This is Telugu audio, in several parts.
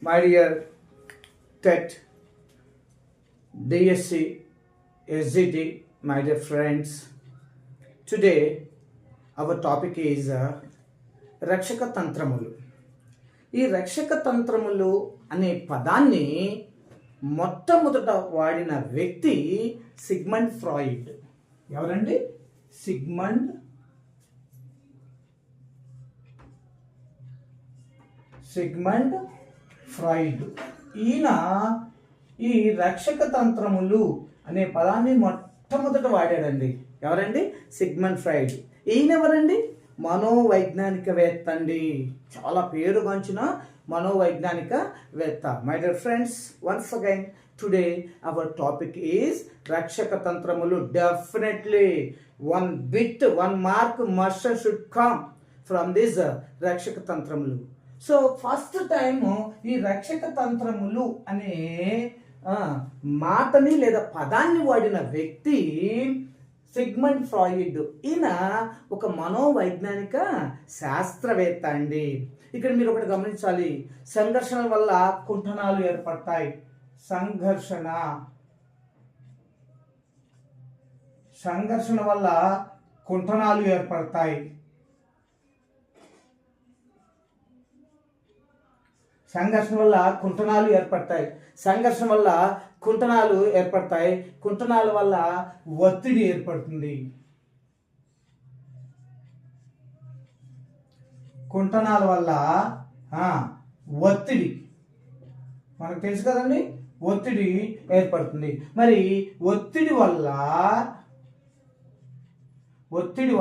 My dear TET, DSC, SGT, my dear friends, today our topic is రక్షక తంత్రములు. ఈ రక్షక తంత్రములు అనే పదాన్ని మొట్టమొదట వాడిన వ్యక్తి సిగ్మండ్ ఫ్రాయిడ్. ఎవరండి? Sigmund Freud. ఈయన ఈ రక్షక తంత్రములు అనే పదాన్ని మొట్టమొదట వాడాడండి. ఎవరండి? Sigmund Freud. ఈయన ఎవరండి? మనోవైజ్ఞానికవేత్త అండి. చాలా పేరుగాంచిన మనోవైజ్ఞానికవేత్త. My dear friends, once again today our topic is రక్షక తంత్రములు. Definitely one mark must should come from this రక్షక తంత్రములు. సో ఫస్ట్ టైం ఈ రక్షక తంత్రములు అనే మాటని లేదా పదాన్ని వాడిన వ్యక్తి సిగ్మండ్ ఫ్రాయిడ్. ఈయన ఒక మనోవైజ్ఞానిక శాస్త్రవేత్త అండి. ఇక్కడ మీరు ఒకటి గమనించాలి. సంఘర్షణ వల్ల కుంఠనాలు ఏర్పడతాయి. సంఘర్షణ వల్ల కుంఠనాలు ఏర్పడతాయి. సంఘర్షణ వల్ల కుంఠనాలు ఏర్పడతాయి. కుంఠనాల వల్ల ఒత్తిడి ఏర్పడుతుంది. కుంఠనాల వల్ల ఒత్తిడి మనకు తెలుసు కదండి, ఒత్తిడి ఏర్పడుతుంది. మరి ఒత్తిడి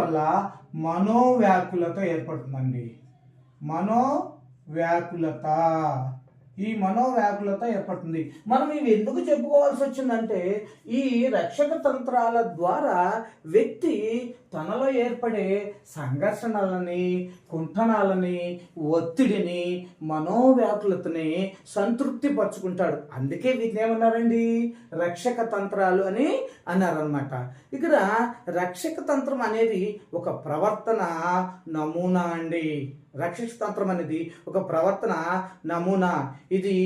వల్ల మనోవ్యాకులత ఏర్పడుతుందండి. ఈ మనోవ్యాకులత ఏర్పడుతుంది. మనం ఇవి ఎందుకు చెప్పుకోవాల్సి వచ్చిందంటే, ఈ రక్షక తంత్రాల ద్వారా వ్యక్తి తనలో ఏర్పడే సంఘర్షణలని, కుంఠనాలని, ఒత్తిడిని, మనోవ్యాకులతని సంతృప్తి పరుచుకుంటాడు. అందుకే వీటిని ఏమన్నారండి? రక్షక తంత్రాలు అని అన్నారనమాట. ఇక్కడ రక్షక తంత్రం అనేది ఒక ప్రవర్తన నమూనా అండి. రక్షక తంత్రం అనేది ఒక ప్రవర్తన నమూనా. ఇది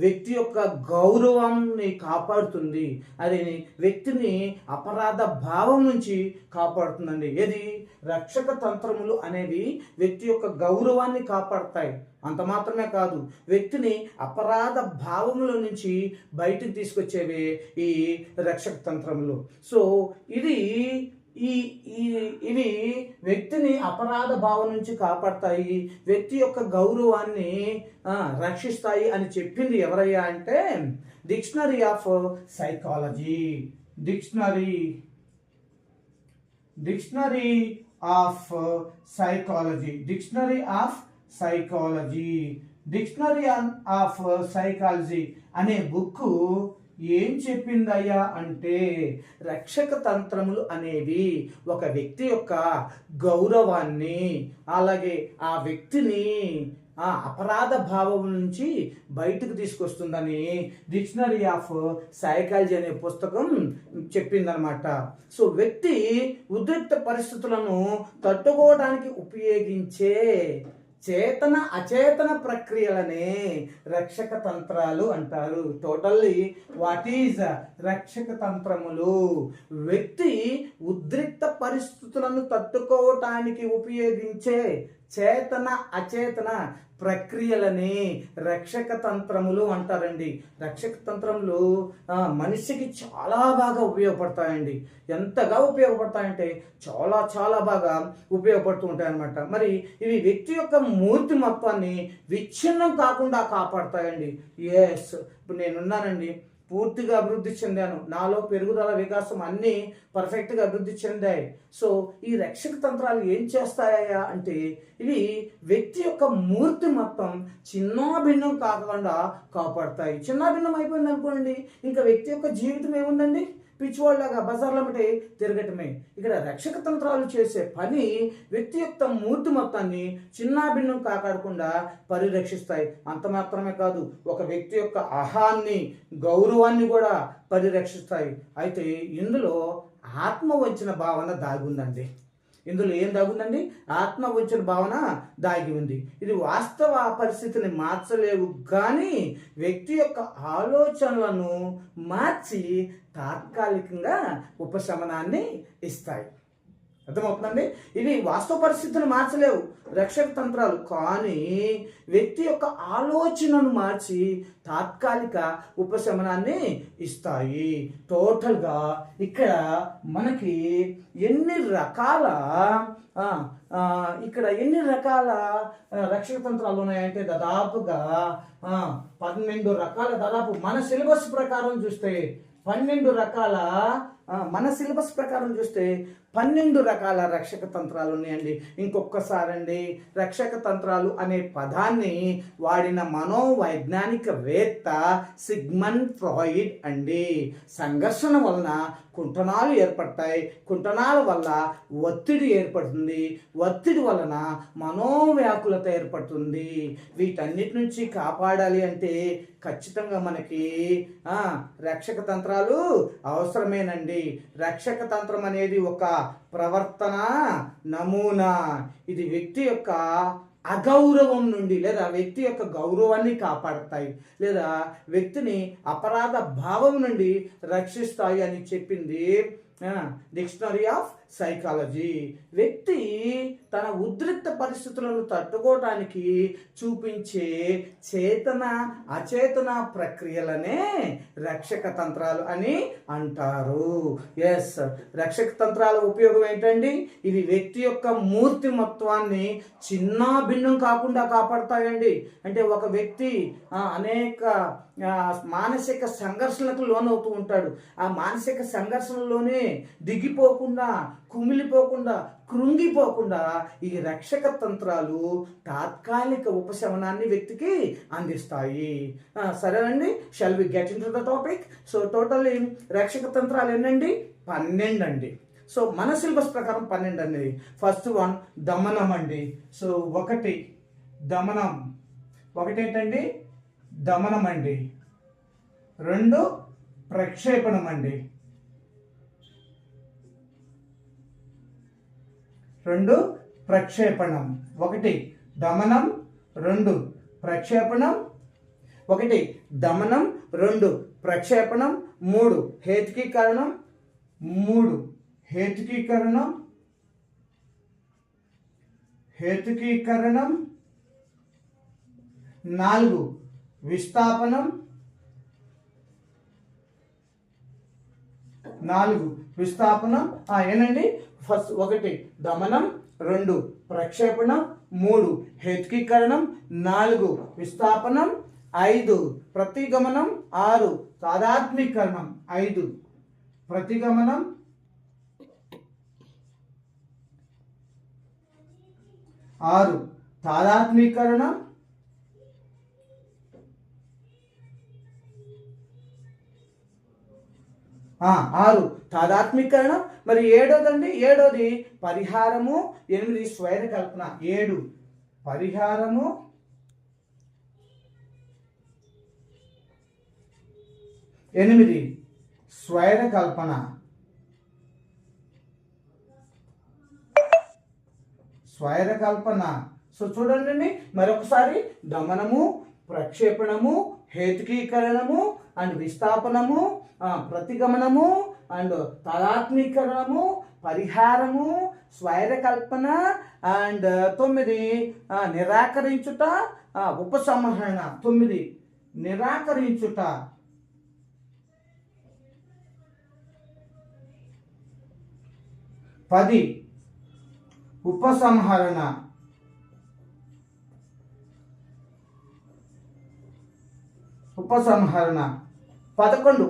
వ్యక్తి యొక్క గౌరవాన్ని కాపాడుతుంది. అది వ్యక్తిని అపరాధ భావం నుంచి కాపాడుతుందండి. ఏది? రక్షక తంత్రములు అనేవి వ్యక్తి యొక్క గౌరవాన్ని కాపాడుతాయి. అంత మాత్రమే కాదు, వ్యక్తిని అపరాధ భావముల నుంచి బయటకు తీసుకొచ్చేవే ఈ రక్షక తంత్రములు. సో ఇవి వ్యక్తిని అపరాధ భావం నుంచి కాపాడతాయి, వ్యక్తి యొక్క గౌరవాన్ని రక్షిస్తాయి అని చెప్పింది ఎవరయ్యా అంటే dictionary of psychology. Dictionary of psychology అనే బుక్ ఏం చెప్పిందయ్యా అంటే, రక్షక తంత్రములు అనేవి ఒక వ్యక్తి యొక్క గౌరవాన్ని, అలాగే ఆ వ్యక్తిని అపరాధ భావం నుంచి బయటకు తీసుకొస్తుందని డిక్షనరీ ఆఫ్ సైకాలజీ అనే పుస్తకం చెప్పిందనమాట. సో వ్యక్తి ఉద్రిక్త పరిస్థితులను తట్టుకోవడానికి ఉపయోగించే చేతన అచేతన ప్రక్రియలనే రక్షక తంత్రాలు అంటారు. టోటల్లీ వాట్ ఈజ్ రక్షక తంత్రములు? వ్యక్తి ఉద్రిక్త పరిస్థితులను తట్టుకోవటానికి ఉపయోగించే చేతన అచేతన ప్రక్రియలని రక్షక తంత్రములు అంటారండి. రక్షక తంత్రములు మనిషికి చాలా బాగా ఉపయోగపడతాయండి. ఎంతగా ఉపయోగపడతాయంటే చాలా బాగా ఉపయోగపడుతూ ఉంటాయి అన్నమాట. మరి ఇవి వ్యక్తి యొక్క మూర్తిమత్వాన్ని విచ్ఛిన్నం కాకుండా కాపాడతాయండి. ఎస్, ఇప్పుడు నేనున్నానండి, పూర్తిగా అభివృద్ధి చెందాను, నాలో పెరుగుదల వికాసం అన్నీ పర్ఫెక్ట్గా అభివృద్ధి చెందాయి. సో ఈ రక్షక తంత్రాలు ఏం చేస్తాయా అంటే, ఇవి వ్యక్తి యొక్క మూర్తి మొత్తం చిన్నాభిన్నం కాకుండా కాపాడతాయి. చిన్నాభిన్నం అయిపోయింది అనుకోండి, ఇంకా వ్యక్తి యొక్క జీవితం ఏముందండి? పిచ్చివాళ్ళలాగా బజార్ల బట్టి తిరగటమే. ఇక్కడ రక్షక తంత్రాలు చేసే పని వ్యక్తి యొక్క మూర్తి మొత్తాన్ని చిన్నాభిన్నం కాపాడకుండా పరిరక్షిస్తాయి. అంత మాత్రమే కాదు, ఒక వ్యక్తి యొక్క అహాన్ని, గౌరవాన్ని కూడా పరిరక్షిస్తాయి. అయితే ఇందులో ఆత్మవంచన భావన దాగుందండి. ఇందులో ఏం దాగుందండి? ఆత్మవంచన భావన దాగి ఉంది. ఇది వాస్తవ పరిస్థితిని మార్చలేవు, కానీ వ్యక్తి యొక్క ఆలోచనలను మార్చి తాత్కాలికంగా ఉపశమనాన్ని ఇస్తాయి. అర్థమవుతుందండి? ఇవి వాస్తవ పరిస్థితిని మార్చలేవు రక్షక తంత్రాలు, కానీ వ్యక్తి యొక్క ఆలోచనను మార్చి తాత్కాలిక ఉపశమనాన్ని ఇస్తాయి. టోటల్గా ఇక్కడ మనకి ఎన్ని రకాల రక్షక తంత్రాలు ఉన్నాయంటే దాదాపుగా 12 రకాల, దాదాపు మన సిలబస్ ప్రకారం చూస్తే 12 రకాల, మన సిలబస్ ప్రకారం చూస్తే 12 రకాల రక్షక తంత్రాలు ఉన్నాయండి. ఇంకొకసారి అండి, రక్షక తంత్రాలు అనే పదాన్ని వాడిన మనోవైజ్ఞానికవేత్త సిగ్మండ్ ఫ్రాయిడ్ అండి. సంఘర్షణ వలన కుంటనాలు ఏర్పడతాయి, కుంటనాల వల్ల ఒత్తిడి ఏర్పడుతుంది, ఒత్తిడి వలన మనోవ్యాకులత ఏర్పడుతుంది. వీటన్నిటి నుంచి కాపాడాలి అంటే ఖచ్చితంగా మనకి రక్షక తంత్రాలు అవసరమేనండి. రక్షక తంత్రం అనేది ఒక ప్రవర్తన నమూనా. ఇది వ్యక్తి యొక్క అగౌరవం నుండి లేదా వ్యక్తి యొక్క గౌరవాన్ని కాపాడతాయి, లేదా వ్యక్తిని అపరాధ భావం నుండి రక్షిస్తాయి అని చెప్పింది డిక్షనరీ ఆఫ్ సైకాలజీ. వ్యక్తి తన ఉద్రిక్త పరిస్థితులను తట్టుకోవడానికి చూపించే చేతన అచేతన ప్రక్రియలనే రక్షక తంత్రాలు అని అంటారు. ఎస్, రక్షక తంత్రాల ఉపయోగం ఏంటండి? ఇవి వ్యక్తి యొక్క మూర్తిమత్వాన్ని చిన్న భిన్నం కాకుండా కాపాడతాయండి. అంటే ఒక వ్యక్తి అనేక మానసిక సంఘర్షణలకు లోనవుతూ ఉంటాడు. ఆ మానసిక సంఘర్షణలోనే దిగిపోకుండా, కుమిలిపోకుండా, కృంగిపోకుండా ఈ రక్షక తంత్రాలు తాత్కాలిక ఉపశమనాన్ని వ్యక్తికి అందిస్తాయి. సరేనండి, shall we get into the topic. So totally రక్షక తంత్రాలు ఎన్నండి? 12 అండి. సో మన సిలబస్ ప్రకారం 12 అండి. ఫస్ట్ వన్ దమనం అండి. సో ఒకటి దమనం, ఒకటేంటండి? దమనం అండి. 2 ప్రక్షేపణం అండి. 2 ప్రక్షేపణం. 1 దమనం, 2 ప్రక్షేపణం. 1 దమనం, 2 ప్రక్షేపణం, 3 హేతుకీకరణం, 3 హేతుకీకరణం, 4 విస్థాపనం, 4 విస్థాపనం. ఏనండి? ఫస్ట్ 1 దమనం, 2 ప్రక్షేపణం, 3 హేతుకీకరణం, 4 విస్థాపనం, 5 ప్రతిగమనం, 6 తాదాత్మీకరణం, 5 ప్రతిగమనం, 6 తాదాత్మీకరణం, 6 తాదాత్మీకరణం. మరి 7దండి? 7ది పరిహారము, 8 స్వైర కల్పన. 7 పరిహారము, 8 స్వైర కల్పన. స్వైర కల్పన. సో చూడండి మరొకసారి, దమనము, ప్రక్షేపణము, హేతుకీకరణము అండ్ విస్థాపనము, ప్రతిగమనము అండ్ తాదాత్మీకరణము, పరిహారము, స్వైర కల్పన అండ్ 9 నిరాకరించుట, ఉపసంహరణ. 9 నిరాకరించుట, 10 ఉపసంహరణ,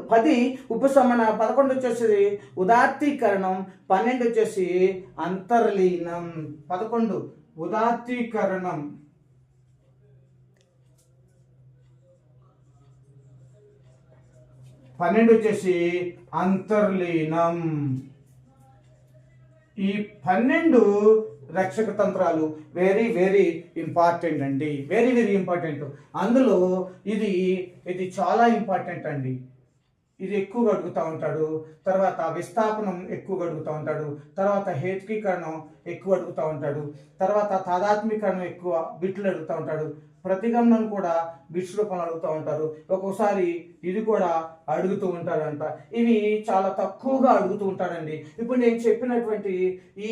10 ఉపశమన, 11 వచ్చేసి ఉదాత్తీకరణం, 12 వచ్చేసి అంతర్లీనం. 11 ఉదాత్తీకరణం, 12 వచ్చేసి అంతర్లీనం. ఈ 12 రక్షక తంత్రాలు వెరీ వెరీ ఇంపార్టెంట్ అండి. Very very important. అందులో ఇది చాలా ఇంపార్టెంట్ అండి. ఇది ఎక్కువగా అడుగుతూ ఉంటాడు. తర్వాత విస్థాపనం ఎక్కువగా అడుగుతూ ఉంటాడు. తర్వాత హేతుకీకరణం ఎక్కువ అడుగుతూ ఉంటాడు. తర్వాత తాదాత్మీకరణం ఎక్కువ బిట్లు అడుగుతూ ఉంటాడు. ప్రతిగమనం కూడా బిట్స్ రూపంలో అడుగుతూ ఉంటారు. ఒక్కొక్కసారి ఇది కూడా అడుగుతూ ఉంటాడంట. ఇవి చాలా తక్కువగా అడుగుతూ ఉంటాడండి. ఇప్పుడు నేను చెప్పినటువంటి ఈ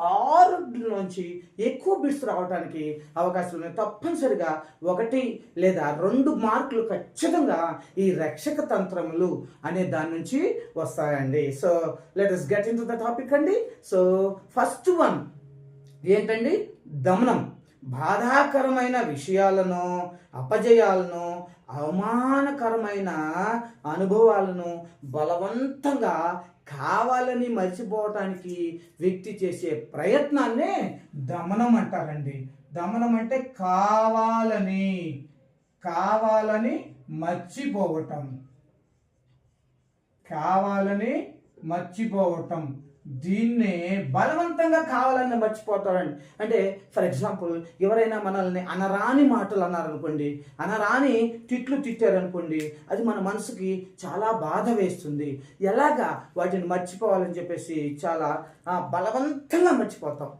6 నుంచి ఎక్కువ బిట్స్ రావడానికి అవకాశం ఉంది. తప్పనిసరిగా 1 లేదా 2 మార్కులు ఖచ్చితంగా ఈ రక్షక తంత్రములు అనే దాని నుంచి వస్తాయండి. So let us get into the topic అండి. సో ఫస్ట్ వన్ ఏంటండి? దమనం. బాధాకరమైన విషయాలను, అపజయాలను, అవమానకరమైన అనుభవాలను బలవంతంగా కావాలని మర్చిపోవటానికి వ్యక్తి చేసే ప్రయత్నాన్నే దమనం అంటారండి. దమనం అంటే కావాలని మర్చిపోవటం. దీన్నే బలవంతంగా కావాలని మర్చిపోతారండి. అంటే ఫర్ ఎగ్జాంపుల్, ఎవరైనా మనల్ని అనరాని మాటలు అన్నారనుకోండి, అనరాని తిట్లు తిట్టారనుకోండి, అది మన మనసుకి చాలా బాధ వేస్తుంది. ఎలాగా వాటిని మర్చిపోవాలని చెప్పేసి చాలా బలవంతంగా మర్చిపోతాం.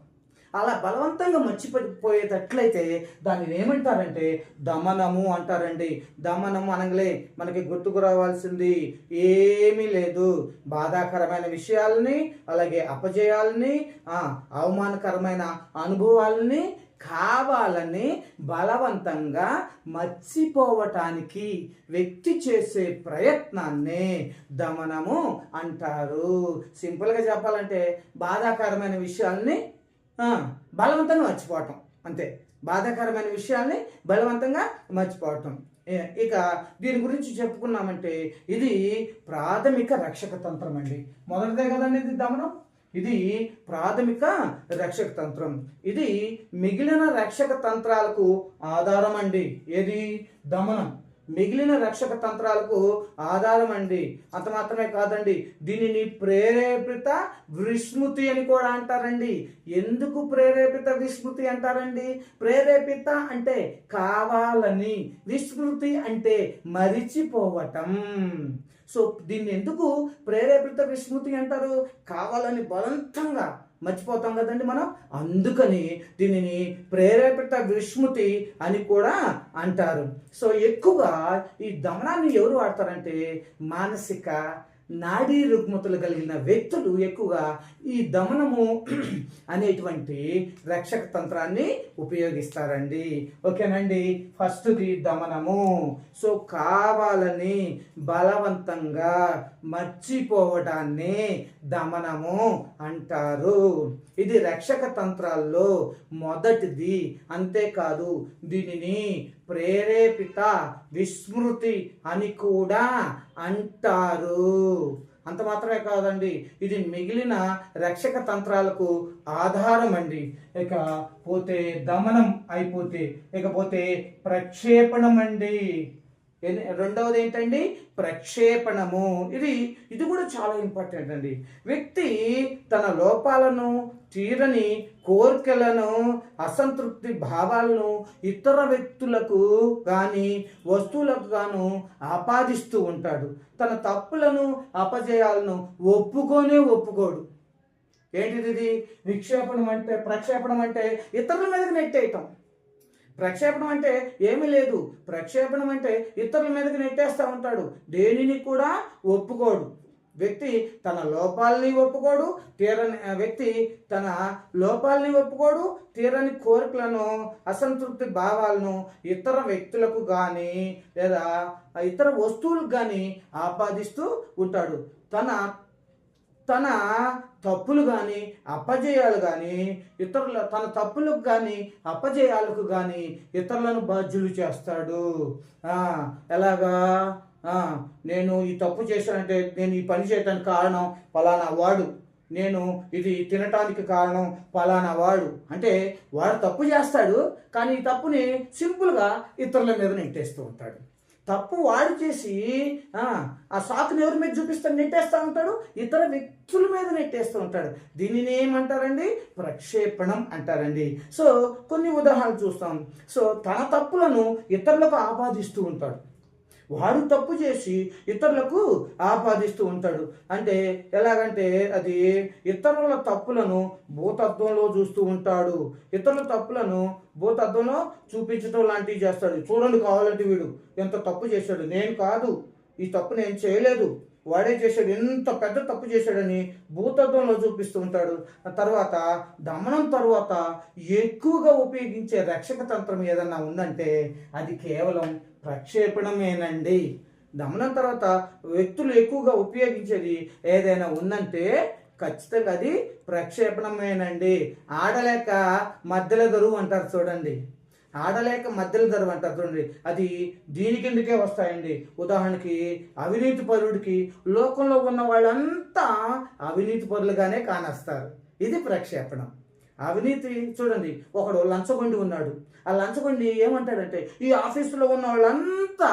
అలా బలవంతంగా మర్చిపోయేటట్లయితే దాన్ని ఏమంటారంటే దమనము అంటారండి. దమనము అనగలే మనకి గుర్తుకు రావాల్సింది ఏమీ లేదు. బాధాకరమైన విషయాలని, అలాగే అపజయాలని, అవమానకరమైన అనుభవాలని కావాలని బలవంతంగా మర్చిపోవటానికి వ్యక్తి చేసే ప్రయత్నాన్నే దమనము అంటారు. సింపుల్గా చెప్పాలంటే బాధాకరమైన విషయాల్ని బలవంతంగా మర్చిపోవటం, అంతే. బాధాకరమైన విషయాల్ని బలవంతంగా మర్చిపోవటం. ఇక దీని గురించి చెప్పుకున్నామంటే ఇది ప్రాథమిక రక్షక తంత్రం అండి. మొదటిదే కదండి ఇది దమనం. ఇది ప్రాథమిక రక్షక తంత్రం. ఇది మిగిలిన రక్షక తంత్రాలకు ఆధారం అండి. ఏది? దమనం మిగిలిన రక్షక తంత్రాలకు ఆధారం అండి. అంత మాత్రమే కాదండి, దీనిని ప్రేరేపిత విస్మృతి అని కూడా అంటారండి. ఎందుకు ప్రేరేపిత విస్మృతి అంటారండి? ప్రేరేపిత అంటే కావాలని, విస్మృతి అంటే మరిచిపోవటం. సో దీన్ని ఎందుకు ప్రేరేపిత విస్మృతి అంటారు? కావాలని బలవంతంగా మర్చిపోతాం కదండి మనం, అందుకని దీనిని ప్రేరేపిత విస్మృతి అని కూడా అంటారు. సో ఎక్కువగా ఈ దమనాన్ని ఎవరు వాడతారంటే మానసిక నాడీ రుగ్మతలు కలిగిన వ్యక్తులు ఎక్కువగా ఈ దమనము అనేటువంటి రక్షక తంత్రాన్ని ఉపయోగిస్తారండి. ఓకేనండి. ఫస్ట్ది దమనము. సో కావాలని బలవంతంగా మర్చిపోవడాన్ని దమనము అంటారు. ఇది రక్షక తంత్రాల్లో మొదటిది. అంతేకాదు, దీనిని ప్రేరేపిత విస్మృతి అని కూడా అంటారు. అంత మాత్రమే కాదండి, ఇది మిగిలిన రక్షక తంత్రాలకు ఆధారం అండి. ఇకపోతే దమనం అయిపోతే ఇకపోతే ప్రక్షేపణం అండి. రెండవది ఏంటండి? ప్రక్షేపణము. ఇది కూడా చాలా ఇంపార్టెంట్ అండి. వ్యక్తి తన లోపాలను, తీరని కోరికలను, అసంతృప్తి భావాలను ఇతర వ్యక్తులకు కానీ వస్తువులకు గాను ఆపాదిస్తూ ఉంటాడు. తన తప్పులను, అపజయాలను ఒప్పుకోడు. ఏంటిది? ప్రక్షేపణం అంటే ఇతరుల మీదకి నెట్టేయటం. ప్రక్షేపణం అంటే ఏమీ లేదు. ప్రక్షేపణం అంటే ఇతరుల మీదకి నెట్టేస్తూ ఉంటాడు. దేనిని కూడా ఒప్పుకోడు. వ్యక్తి తన లోపాలని ఒప్పుకోడు. తీరని కోరికలను, అసంతృప్తి భావాలను ఇతర వ్యక్తులకు కానీ లేదా ఇతర వస్తువులకు కానీ ఆపాదిస్తూ ఉంటాడు. తన తప్పులు కానీ అపజయాలు కానీ తన తప్పులకు కానీ అపజయాలకు కానీ ఇతరులను బాధ్యులు చేస్తాడు. ఎలాగా? నేను ఈ తప్పు చేశానంటే, నేను ఈ పని చేయడానికి కారణం పలానా వాడు, నేను ఇది తినటానికి కారణం పలానా వాడు అంటే వాడు తప్పు చేస్తాడు, కానీ ఈ తప్పుని సింపుల్గా ఇతరుల మీద నెట్టేస్తూ ఉంటాడు. తప్పు వాడు చేసి ఆ సాకుని ఎవరి మీద చూపిస్తాడు? నెట్టేస్తూ ఉంటాడు, ఇతర వ్యక్తుల మీద నెట్టేస్తూ ఉంటాడు. దీనిని ఏమంటారండి? ప్రక్షేపణం అంటారండి. సో కొన్ని ఉదాహరణలు చూస్తాం. సో తన తప్పులను ఇతరులకు ఆపాదిస్తూ ఉంటాడు. వాడు తప్పు చేసి ఇతరులకు ఆపాదిస్తూ ఉంటాడు. అంటే ఎలాగంటే అది ఇతరుల తప్పులను భూతత్వంలో చూస్తూ ఉంటాడు. ఇతరుల తప్పులను భూతత్వంలో చూపించడం లాంటివి చేస్తాడు. చూడండి, కావాలంటే వీడు ఎంత తప్పు చేశాడు, నేను కాదు, ఈ తప్పు నేను చేయలేదు, వాడే చేశాడు, ఎంత పెద్ద తప్పు చేశాడని భూతత్వంలో చూపిస్తూ ఉంటాడు. తర్వాత దమనం తర్వాత ఎక్కువగా ఉపయోగించే రక్షక తంత్రం ఏదన్నా ఉందంటే అది కేవలం ప్రక్షేపణమేనండి. దమనం తర్వాత వ్యక్తులు ఎక్కువగా ఉపయోగించేది ఏదైనా ఉందంటే ఖచ్చితంగా అది ప్రక్షేపణమేనండి. ఆడలేక మధ్యలో దరువు అంటారు చూడండి, ఆడలేక మధ్యలో దరువు అంటారు చూడండి, అది దీని కిందకే వస్తాయండి. ఉదాహరణకి అవినీతి పరుడికి లోకంలో ఉన్న వాళ్ళంతా అవినీతి పరులుగానే కానేస్తారు. ఇది ప్రక్షేపణం. అవినీతి చూడండి, ఒకడు లంచగొండి ఉన్నాడు. ఆ లంచగొండి ఏమంటాడంటే ఈ ఆఫీసులో ఉన్న వాళ్ళంతా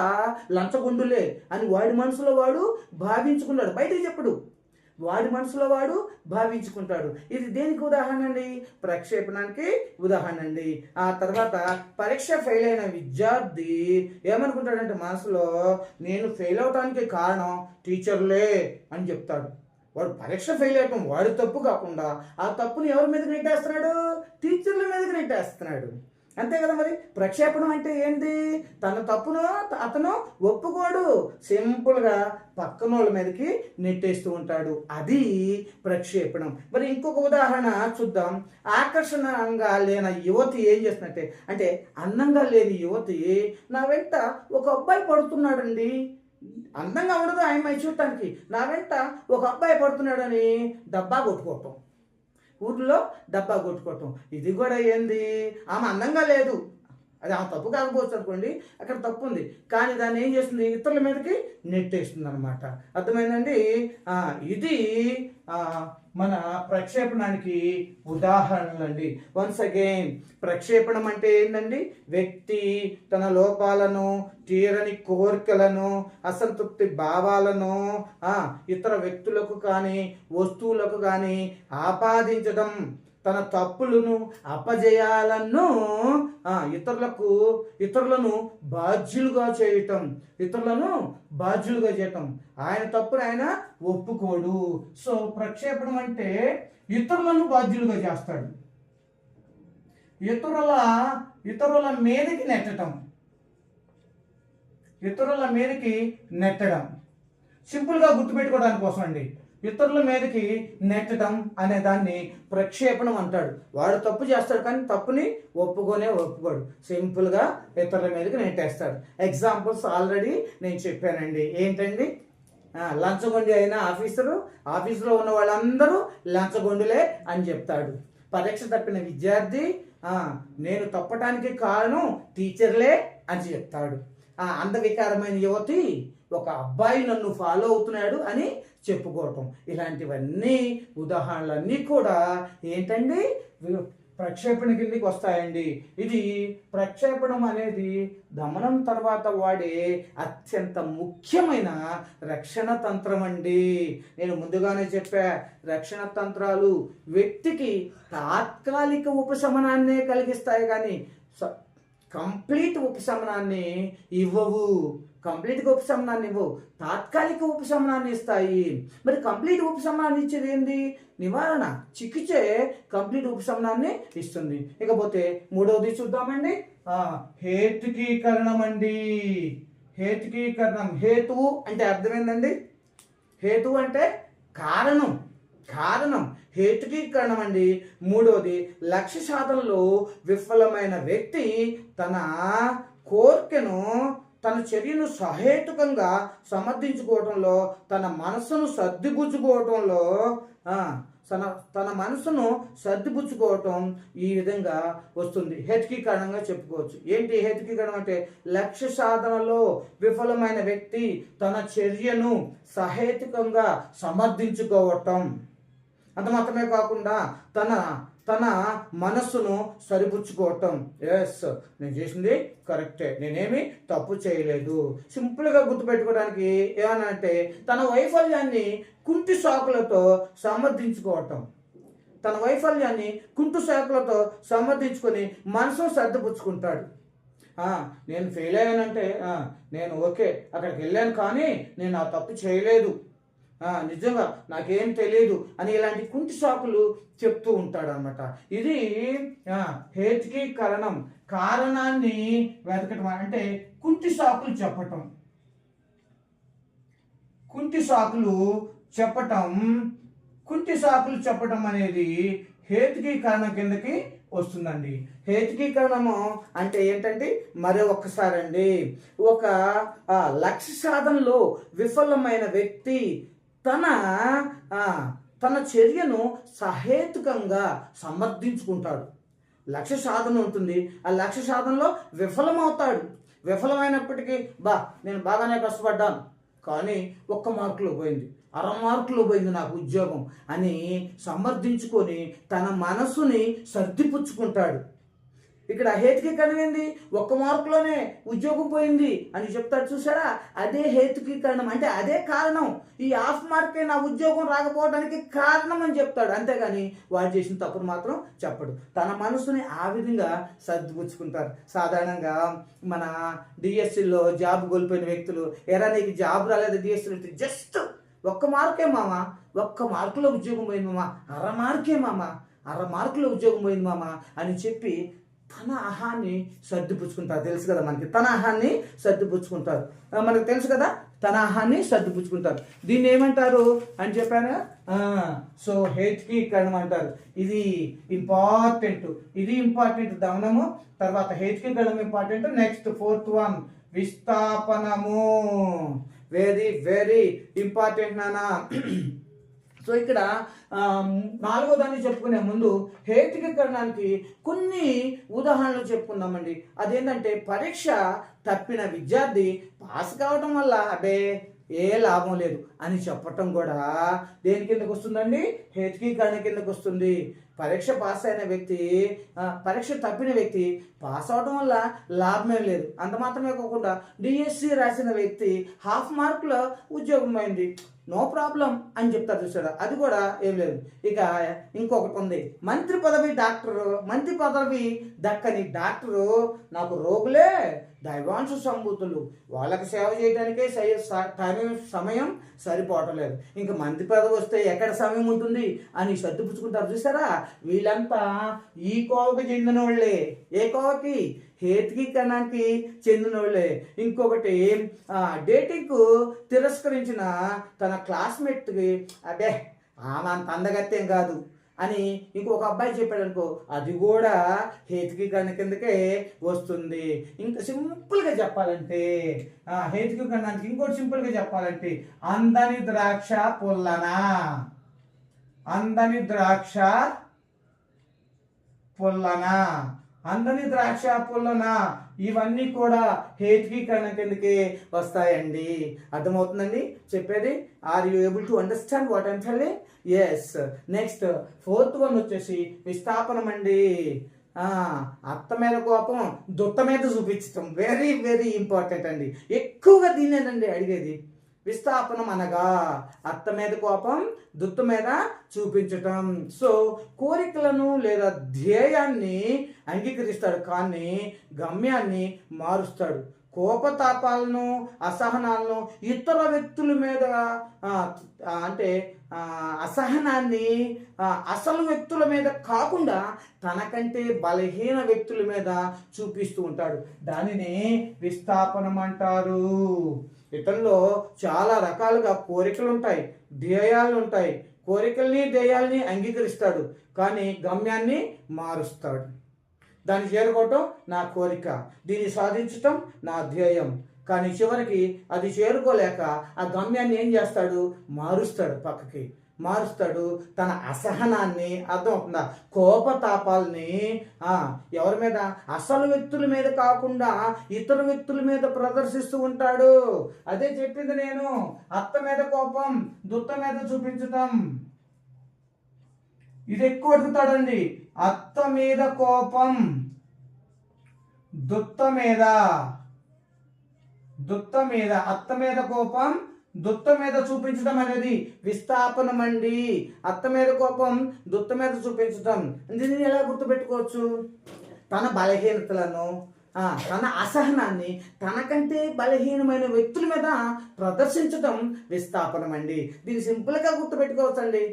లంచగొండులే అని వాడి మనసులో వాడు భావించుకున్నాడు, బయటికి చెప్పడు, వాడి మనసులో వాడు భావించుకుంటాడు. ఇది దేనికి ఉదాహరణ అండి? ప్రక్షేపణానికి ఉదాహరణ అండి. ఆ తర్వాత పరీక్ష ఫెయిల్ అయిన విద్యార్థి ఏమనుకుంటాడంటే మనసులో, నేను ఫెయిల్ అవడానికి కారణం టీచర్లే అని చెప్తాడు. వాడు పరీక్ష ఫెయిల్ అయ్యటం వాడి తప్పు కాకుండా ఆ తప్పుని ఎవరి మీదకి నెట్టేస్తున్నాడు? టీచర్ల మీదకి నెట్టేస్తున్నాడు. అంతే కదా. మరి ప్రక్షేపణం అంటే ఏంటి? తన తప్పును అతను ఒప్పుకోడు, సింపుల్గా పక్కన వాళ్ళ మీదకి నెట్టేస్తూ ఉంటాడు. అది ప్రక్షేపణం. మరి ఇంకొక ఉదాహరణ చూద్దాం. ఆకర్షణంగా లేని యువతి ఏం చేస్తున్నట్టే అంటే అందంగా లేని యువతి నా వెంట ఒక అబ్బాయి పడుతున్నాడండి, అందంగా ఉండదు ఆయన చూడటానికి, నా వెంట ఒక అబ్బాయి పడుతున్నాడని డబ్బా కొట్టుకోవటం, ఊర్లో డబ్బా కొట్టుకోవటం. ఇది కూడా ఏంది? ఆమె అందంగా లేదు, అది ఆమె తప్పు కాకపోవచ్చు అనుకోండి, అక్కడ తప్పు ఉంది, కానీ దాన్ని ఏం చేస్తుంది? ఇతరుల మీదకి నెట్టేస్తుంది అనమాట. అర్థమైందండి? ఇది మన ప్రక్షేపణానికి ఉదాహరణలు అండి. వన్స్ అగైన్, ప్రక్షేపణం అంటే ఏంటండి? వ్యక్తి తన లోపాలను, తీరని కోరికలను, అసంతృప్తి భావాలను ఇతర వ్యక్తులకు కానీ వస్తువులకు కానీ ఆపాదించడం, తన తప్పులను అపజయాలను ఇతరులను బాధ్యులుగా చేయటం, ఆయన తప్పును ఆయన ఒప్పుకోడు. సో ప్రక్షేపణం అంటే ఇతరులను బాధ్యులుగా చేస్తాడు, ఇతరుల మీదకి నెట్టడం. సింపుల్గా గుర్తుపెట్టుకోవడానికి కోసం అండి, ఇతరుల మీదకి నెట్టడం అనే దాన్ని ప్రక్షేపణం అంటాడు. వాడు తప్పు చేస్తాడు కానీ తప్పుని ఒప్పుకోడు, సింపుల్గా ఇతరుల మీదకి నెట్టేస్తాడు. ఎగ్జాంపుల్స్ ఆల్రెడీ నేను చెప్పానండి. ఏంటండి? లంచగొండి అయిన ఆఫీసులో ఉన్న వాళ్ళందరూ లంచగొండులే అని చెప్తాడు. పరీక్ష తప్పిన విద్యార్థి నేను తప్పటానికి కారణం టీచర్లే అని చెప్తాడు. అందవికారమైన యువతి ఒక అబ్బాయి నన్ను ఫాలో అవుతున్నాడు అని చెప్పుకోవటం. ఇలాంటివన్నీ ఉదాహరణలన్నీ కూడా ఏంటండి? ప్రక్షేపణ కిందకి వస్తాయండి. ఇది ప్రక్షేపణం అనేది దమనం తర్వాత వాడే అత్యంత ముఖ్యమైన రక్షణ తంత్రం అండి. నేను ముందుగానే చెప్పా, రక్షణ తంత్రాలు వ్యక్తికి తాత్కాలిక ఉపశమనాన్నే కలిగిస్తాయి కానీ కంప్లీట్ ఉపశమనాన్ని ఇవ్వవు. తాత్కాలిక ఉపశమనాన్ని ఇస్తాయి. మరి కంప్లీట్ ఉపశమనాన్ని ఇచ్చేది ఏంది? నివారణ, చికిత్సే కంప్లీట్ ఉపశమనాన్ని ఇస్తుంది. ఇకపోతే మూడవది చూద్దామండి, హేతుకీకరణం అండి. హేతుకీకరణం, హేతువు అంటే అర్థమైందండి? హేతువు అంటే కారణం. హేతుకీకరణం అండి. మూడవది, లక్ష్య సాధనలో విఫలమైన వ్యక్తి తన కోరికను, తన చర్యను సహేతుకంగా సమర్థించుకోవడంలో, తన మనసును సర్దిపుచ్చుకోవటం ఈ విధంగా వస్తుంది. హేతుకీకరణంగా చెప్పుకోవచ్చు. ఏంటి హేతుకీకరణం అంటే? లక్ష్య సాధనలో విఫలమైన వ్యక్తి తన చర్యను సహేతుకంగా సమర్థించుకోవటం. అంత మాత్రమే కాకుండా తన మనస్సును సరిపుచ్చుకోవటం. ఎస్, నేను చేసింది కరెక్టే, నేనేమి తప్పు చేయలేదు. సింపుల్గా గుర్తుపెట్టుకోవడానికి ఏమన్నా అంటే తన వైఫల్యాన్ని కుంటి సాకులతో సమర్థించుకోవటం. సమర్థించుకొని మనసును సర్దిపుచ్చుకుంటాడు. నేను ఫెయిల్ అయ్యానంటే నేను ఓకే అక్కడికి వెళ్ళాను కానీ నేను ఆ తప్పు చేయలేదు, నిజంగా నాకేం తెలియదు అని ఇలాంటి కుంటి సాకులు చెప్తూ ఉంటాడు అనమాట. ఇది హేతుకీకరణం, కారణాన్ని వెతకటం అంటే కుంటి సాకులు చెప్పటం. కుంటి సాకులు చెప్పటం అనేది హేతుకీకరణ కిందకి వస్తుందండి. హేతుకీకరణము అంటే ఏంటంటే మరి ఒక్కసారి అండి, ఒక లక్ష్య సాధనలో విఫలమైన వ్యక్తి తన చర్యను సహేతుకంగా సమర్థించుకుంటాడు. లక్ష్య సాధన ఉంటుంది, ఆ లక్ష్య సాధనలో విఫలమవుతాడు. విఫలమైనప్పటికీ నేను బాగానే కష్టపడ్డాను కానీ 1 మార్కులో పోయింది, 1/2 మార్కులో పోయింది నాకు ఉద్యోగం అని సమర్థించుకొని తన మనసుని సర్దిపుచ్చుకుంటాడు. ఇక్కడ హేతుకీకరణ ఏంది? 1 మార్కులోనే ఉద్యోగం పోయింది అని చెప్తాడు చూసారా, అదే హేతుకీకరణం. అంటే అదే కారణం, ఈ 1/2 మార్కే నా ఉద్యోగం రాకపోవడానికి కారణం అని చెప్తాడు. అంతేగాని వాడు చేసిన తప్పును మాత్రం చెప్పడు. తన మనసుని ఆ విధంగా సర్దిపుచ్చుకుంటారు. సాధారణంగా మన డిఎస్సిలో జాబ్ కోల్పోయిన వ్యక్తులు, నీకు జాబ్ రాలేదు డిఎస్సిలో, జస్ట్ 1 మార్కే మామ, 1 మార్కులో ఉద్యోగం పోయింది మామ, 1/2 మార్కే మామ, 1/2 మార్కులో ఉద్యోగం పోయింది మామ అని చెప్పి తన అహాన్ని సర్దిపుచ్చుకుంటారు. తెలుసు కదా మనకి, తన అహాన్ని సర్దిపుచ్చుకుంటారు. మనకు తెలుసు కదా, తన అహాన్ని సర్దిపుచ్చుకుంటారు. దీన్ని ఏమంటారు అని చెప్పాను. సో హేతుకీకరణం అంటారు. ఇది ఇంపార్టెంట్ దమనము. తర్వాత హేతుకీకరణం ఇంపార్టెంట్. నెక్స్ట్ 4th వన్ విస్థాపనము. వెరీ వెరీ ఇంపార్టెంట్ నానా. సో ఇక్కడ 4వ దాన్ని చెప్పుకునే ముందు హేతుకీకరణానికి కొన్ని ఉదాహరణలు చెప్పుకుందామండి. అదేంటంటే పరీక్ష తప్పిన విద్యార్థి పాస్ కావడం వల్ల ఏ లాభం లేదు అని చెప్పటం కూడా దేని కిందకు వస్తుందండి? హేతుకీకరణ కిందకు వస్తుంది. పరీక్ష పాస్ అయిన వ్యక్తి, పరీక్ష తప్పిన వ్యక్తి పాస్ అవడం వల్ల లాభమే లేదు. అంత మాత్రమే కాకుండా డిఎస్సి రాసిన వ్యక్తి 1/2 మార్కులో ఉద్యోగం అయింది, నో ప్రాబ్లం అని చెప్తారు చూసారా, అది కూడా ఏం లేదు. ఇక ఇంకొకటి ఉంది, మంత్రి పదవి దక్కని డాక్టరు నాకు రోగులే దైవాంశ సంభూతులు, వాళ్ళకి సేవ చేయడానికే సమయం సరిపోవటం లేదు, ఇంకా మంత్రి పదవి వస్తే ఎక్కడ సమయం ఉంటుంది అని సర్దుపుచ్చుకుంటారు చూసారా. వీళ్ళంతా ఈ కోవకి చెందిన వాళ్ళే. ఏ కోవకి? హేతుకీకరణానికి చెందిన వాళ్ళే. ఇంకొకటి డేటింగ్ తిరస్కరించిన తన క్లాస్మేట్కి ఆమె అంత అందగత్తేం కాదు అని ఇంకొక అబ్బాయి చెప్పాడు అనుకో, అది కూడా హేతుకీకరణ కిందకే వస్తుంది. ఇంకా సింపుల్గా చెప్పాలంటే హేతుకీకరణానికి ఇంకోటి సింపుల్గా చెప్పాలంటే అందని ద్రాక్ష పుల్లనా, అందని ద్రాక్ష పుల్లన, ఇవన్నీ కూడా హేతుకీకరణ కిందకి వస్తాయండి. అర్థమవుతుందండి చెప్పేది? Are you able to understand what I'm telling? Yes. Next 4th one వచ్చేసి విస్థాపనం అండి. అత్త మీద కోపం దుత్త మీద చూపించటం వెరీ వెరీ ఇంపార్టెంట్ అండి. ఎక్కువగా దీన్నేనండి అడిగేది. విస్థాపనం అనగా అత్త మీద కోపం దుత్త మీద చూపించటం. సో కోరికలను లేదా ధ్యేయాన్ని అంగీకరిస్తాడు కానీ గమ్యాన్ని మారుస్తాడు. కోపతాపాలను అసహనాలను ఇతర వ్యక్తుల మీద అంటే అసహనాన్ని అసలు వ్యక్తుల మీద కాకుండా తనకంటే బలహీన వ్యక్తుల మీద చూపిస్తూ ఉంటాడు. దానిని విస్థాపనం అంటారు. ఇతనిలో చాలా రకాలుగా కోరికలు ఉంటాయి, ధ్యేయాలు ఉంటాయి. కోరికల్ని ధ్యేయాల్ని అంగీకరిస్తాడు కానీ గమ్యాన్ని మారుస్తాడు. దాన్ని చేరుకోవటం నా కోరిక, దీన్ని సాధించటం నా ధ్యేయం. కానీ చివరికి అది చేరుకోలేక ఆ గమ్యాన్ని ఏం చేస్తాడు? మారుస్తాడు, పక్కకి మారుస్తాడు. తన అసహనాన్ని, అర్థమవుతుందా, కోపతాపాలని ఎవరి మీద? అసలు వ్యక్తుల మీద కాకుండా ఇతర వ్యక్తుల మీద ప్రదర్శిస్తూ ఉంటాడు. అదే చెప్పింది నేను, అత్త మీద కోపం దుత్త మీద చూపించటం. ఇది ఎక్కువ అడుగుతాడండి. అత్త మీద కోపం దుత్త మీద, అత్త మీద కోపం దుత్త మీద చూపించడం అనేది విస్థాపనం అండి. అత్త మీద కోపం దుత్త మీద చూపించడం. దీన్ని ఎలా గుర్తుపెట్టుకోవచ్చు? తన బలహీనతలను, తన అసహనాన్ని తనకంటే బలహీనమైన వ్యక్తుల మీద ప్రదర్శించడం విస్థాపనం అండి. దీన్ని సింపుల్గా గుర్తుపెట్టుకోవచ్చండి.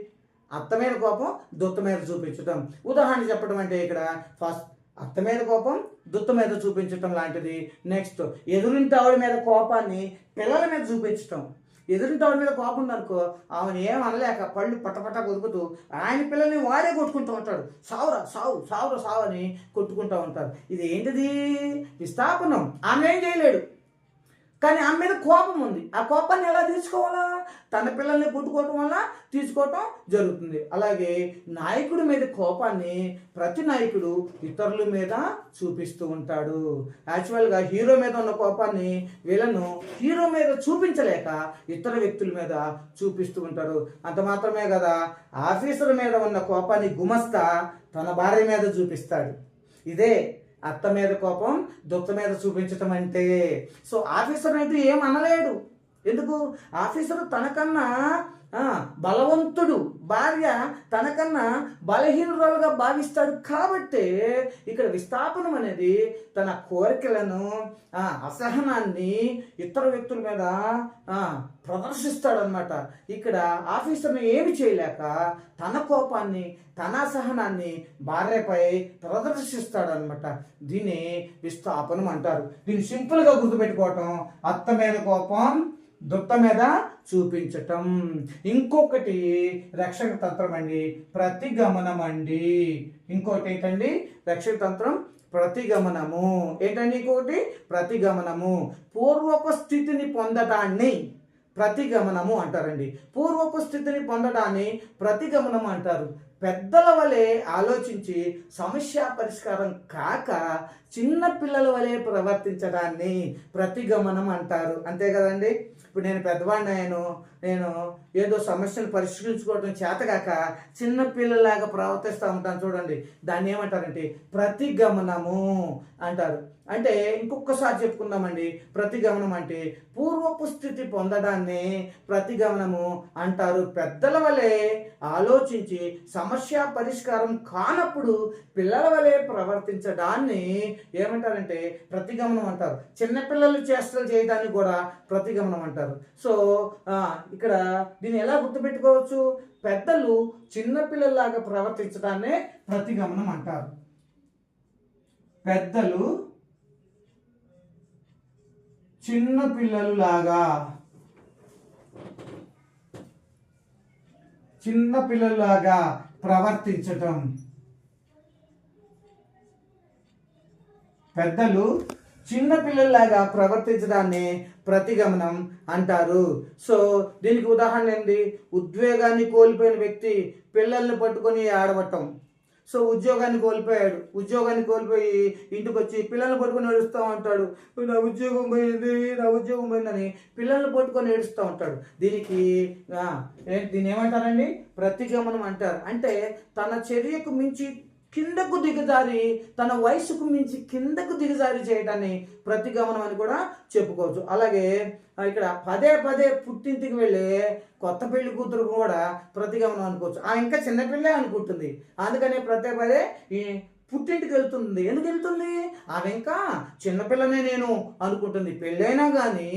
అత్త మీద కోపం దుత్త మీద చూపించటం. ఉదాహరణ చెప్పడం అంటే ఇక్కడ ఫస్ట్ అత్త మీద కోపం దుత్త మీద చూపించటం లాంటిది. నెక్స్ట్ ఎదురింటి ఆవిడ మీద కోపాన్ని పిల్లల మీద చూపించటం. ఎదురింటి ఆవిడ మీద కోపం ఉందనుకో, ఆమెను ఏం అనలేక పళ్ళు పట్టపట్ట కొరుకుతూ ఆయన పిల్లల్ని వాడే కొట్టుకుంటూ ఉంటాడు. సావురా సావు, సావురా సావు అని కొట్టుకుంటూ ఉంటారు. ఇది ఏంటిది? విస్థాపనం. ఆమె ఏం చేయలేడు, కానీ ఆమె మీద కోపం ఉంది. ఆ కోపాన్ని ఎలా తీసుకోవాలా? తన పిల్లల్ని కొట్టుకోవటం వల్ల తీసుకోవటం జరుగుతుంది. అలాగే నాయకుడి మీద కోపాన్ని ప్రతి నాయకుడు ఇతరుల మీద చూపిస్తూ ఉంటాడు. యాక్చువల్గా హీరో మీద ఉన్న కోపాన్ని వీళ్ళను హీరో మీద చూపించలేక ఇతర వ్యక్తుల మీద చూపిస్తూ ఉంటారు. అంత మాత్రమే కదా, ఆఫీసర్ మీద ఉన్న కోపాన్ని గుమస్తా తన భార్య మీద చూపిస్తాడు. ఇదే అత్త మీద కోపం దుత్త మీద చూపించటం అంటే. సో ఆఫీసర్ అయితే ఏం అనలేడు. ఎందుకు? ఆఫీసర్ తనకన్నా బలవంతుడు, భార్య తనకన్నా బలహీనురాలుగా భావిస్తాడు. కాబట్టి ఇక్కడ విస్థాపనం అనేది తన కోరికలను అసహనాన్ని ఇతర వ్యక్తుల మీద ప్రదర్శిస్తాడనమాట. ఇక్కడ ఆఫీసర్ని ఏమి చేయలేక తన కోపాన్ని తన అసహనాన్ని భార్యపై ప్రదర్శిస్తాడనమాట. దీన్ని విస్థాపనం అంటారు. దీన్ని సింపుల్గా గుర్తుపెట్టుకోవటం, అత్త మీద కోపం దుత్త మీద చూపించటం. ఇంకొకటి రక్షక తంత్రం అండి, ప్రతిగమనం అండి. ఇంకోటి ఏంటండి? రక్షక తంత్రం ప్రతిగమనము. ఏంటండి ఇంకొకటి? ప్రతిగమనము. పూర్వపు స్థితిని పొందటాన్ని ప్రతిగమనము అంటారండి. పూర్వపు స్థితిని పొందడాన్ని ప్రతిగమనం అంటారు. పెద్దల వలె ఆలోచించి సమస్య పరిష్కారం కాక చిన్న పిల్లల వలె ప్రవర్తించడాన్ని ప్రతిగమనం అంటారు. అంతే కదండి. ఇప్పుడు నేను పెద్దవాడిని నేను ఏదో సమస్యను పరిష్కరించుకోవడం చేతగాక చిన్న పిల్లలాగా ప్రవర్తిస్తూ ఉంటాను చూడండి, దాన్ని ఏమంటారంటే ప్రతిగమనము అంటారు. అంటే ఇంకొకసారి చెప్పుకుందామండి. ప్రతిగమనం అంటే పూర్వపు స్థితి పొందడాన్ని ప్రతిగమనము అంటారు. పెద్దల వలె ఆలోచించి సమస్య పరిష్కారం కానప్పుడు పిల్లల వలె ప్రవర్తించడాన్ని ఏమంటారంటే ప్రతిగమనం అంటారు. చిన్నపిల్లలు చేష్టలు చేయడాన్ని కూడా ప్రతిగమనం అంటారు. సో ఇక్కడ దీన్ని ఎలా గుర్తుపెట్టుకోవచ్చు? పెద్దలు చిన్నపిల్లల్లాగా ప్రవర్తించడాన్నే ప్రతిగమనం అంటారు. పెద్దలు చిన్నపిల్లలులాగా ప్రవర్తించటం. పెద్దలు చిన్నపిల్లల్లాగా ప్రవర్తించడాన్ని ప్రతిగమనం అంటారు. సో దీనికి ఉదాహరణ ఏంటి? ఉద్వేగాన్ని కోల్పోయిన వ్యక్తి పిల్లల్ని పట్టుకొని ఆడవటం. సో ఉద్యోగాన్ని కోల్పోయాడు. ఉద్యోగాన్ని కోల్పోయి ఇంటికి వచ్చి పిల్లల్ని పట్టుకొని ఏడుస్తూ ఉంటాడు. నా ఉద్యోగం పోయిందని పిల్లల్ని పట్టుకొని ఏడుస్తూ ఉంటాడు. దీన్ని ఏమంటారండి? ప్రతిగమనం అంటారు. అంటే తన చర్యకు మించి కిందకు దిగజారి, తన వయసుకు మించి కిందకు దిగజారి చేయడాన్ని ప్రతిగమనం అని కూడా చెప్పుకోవచ్చు. అలాగే ఇక్కడ పదే పదే పుట్టింటికి వెళ్ళే కొత్త పెళ్లి కూతురు కూడా ప్రతిగమనం అనుకోవచ్చు. ఇంకా చిన్నపిల్లే అనుకుంటుంది, అందుకనే పదే పదే ఈ పుట్టింటికి వెళ్తుంది. ఎందుకు వెళ్తుంది? ఆమె ఇంకా చిన్నపిల్లనే నేను అనుకుంటుంది. పెళ్ళైనా కానీ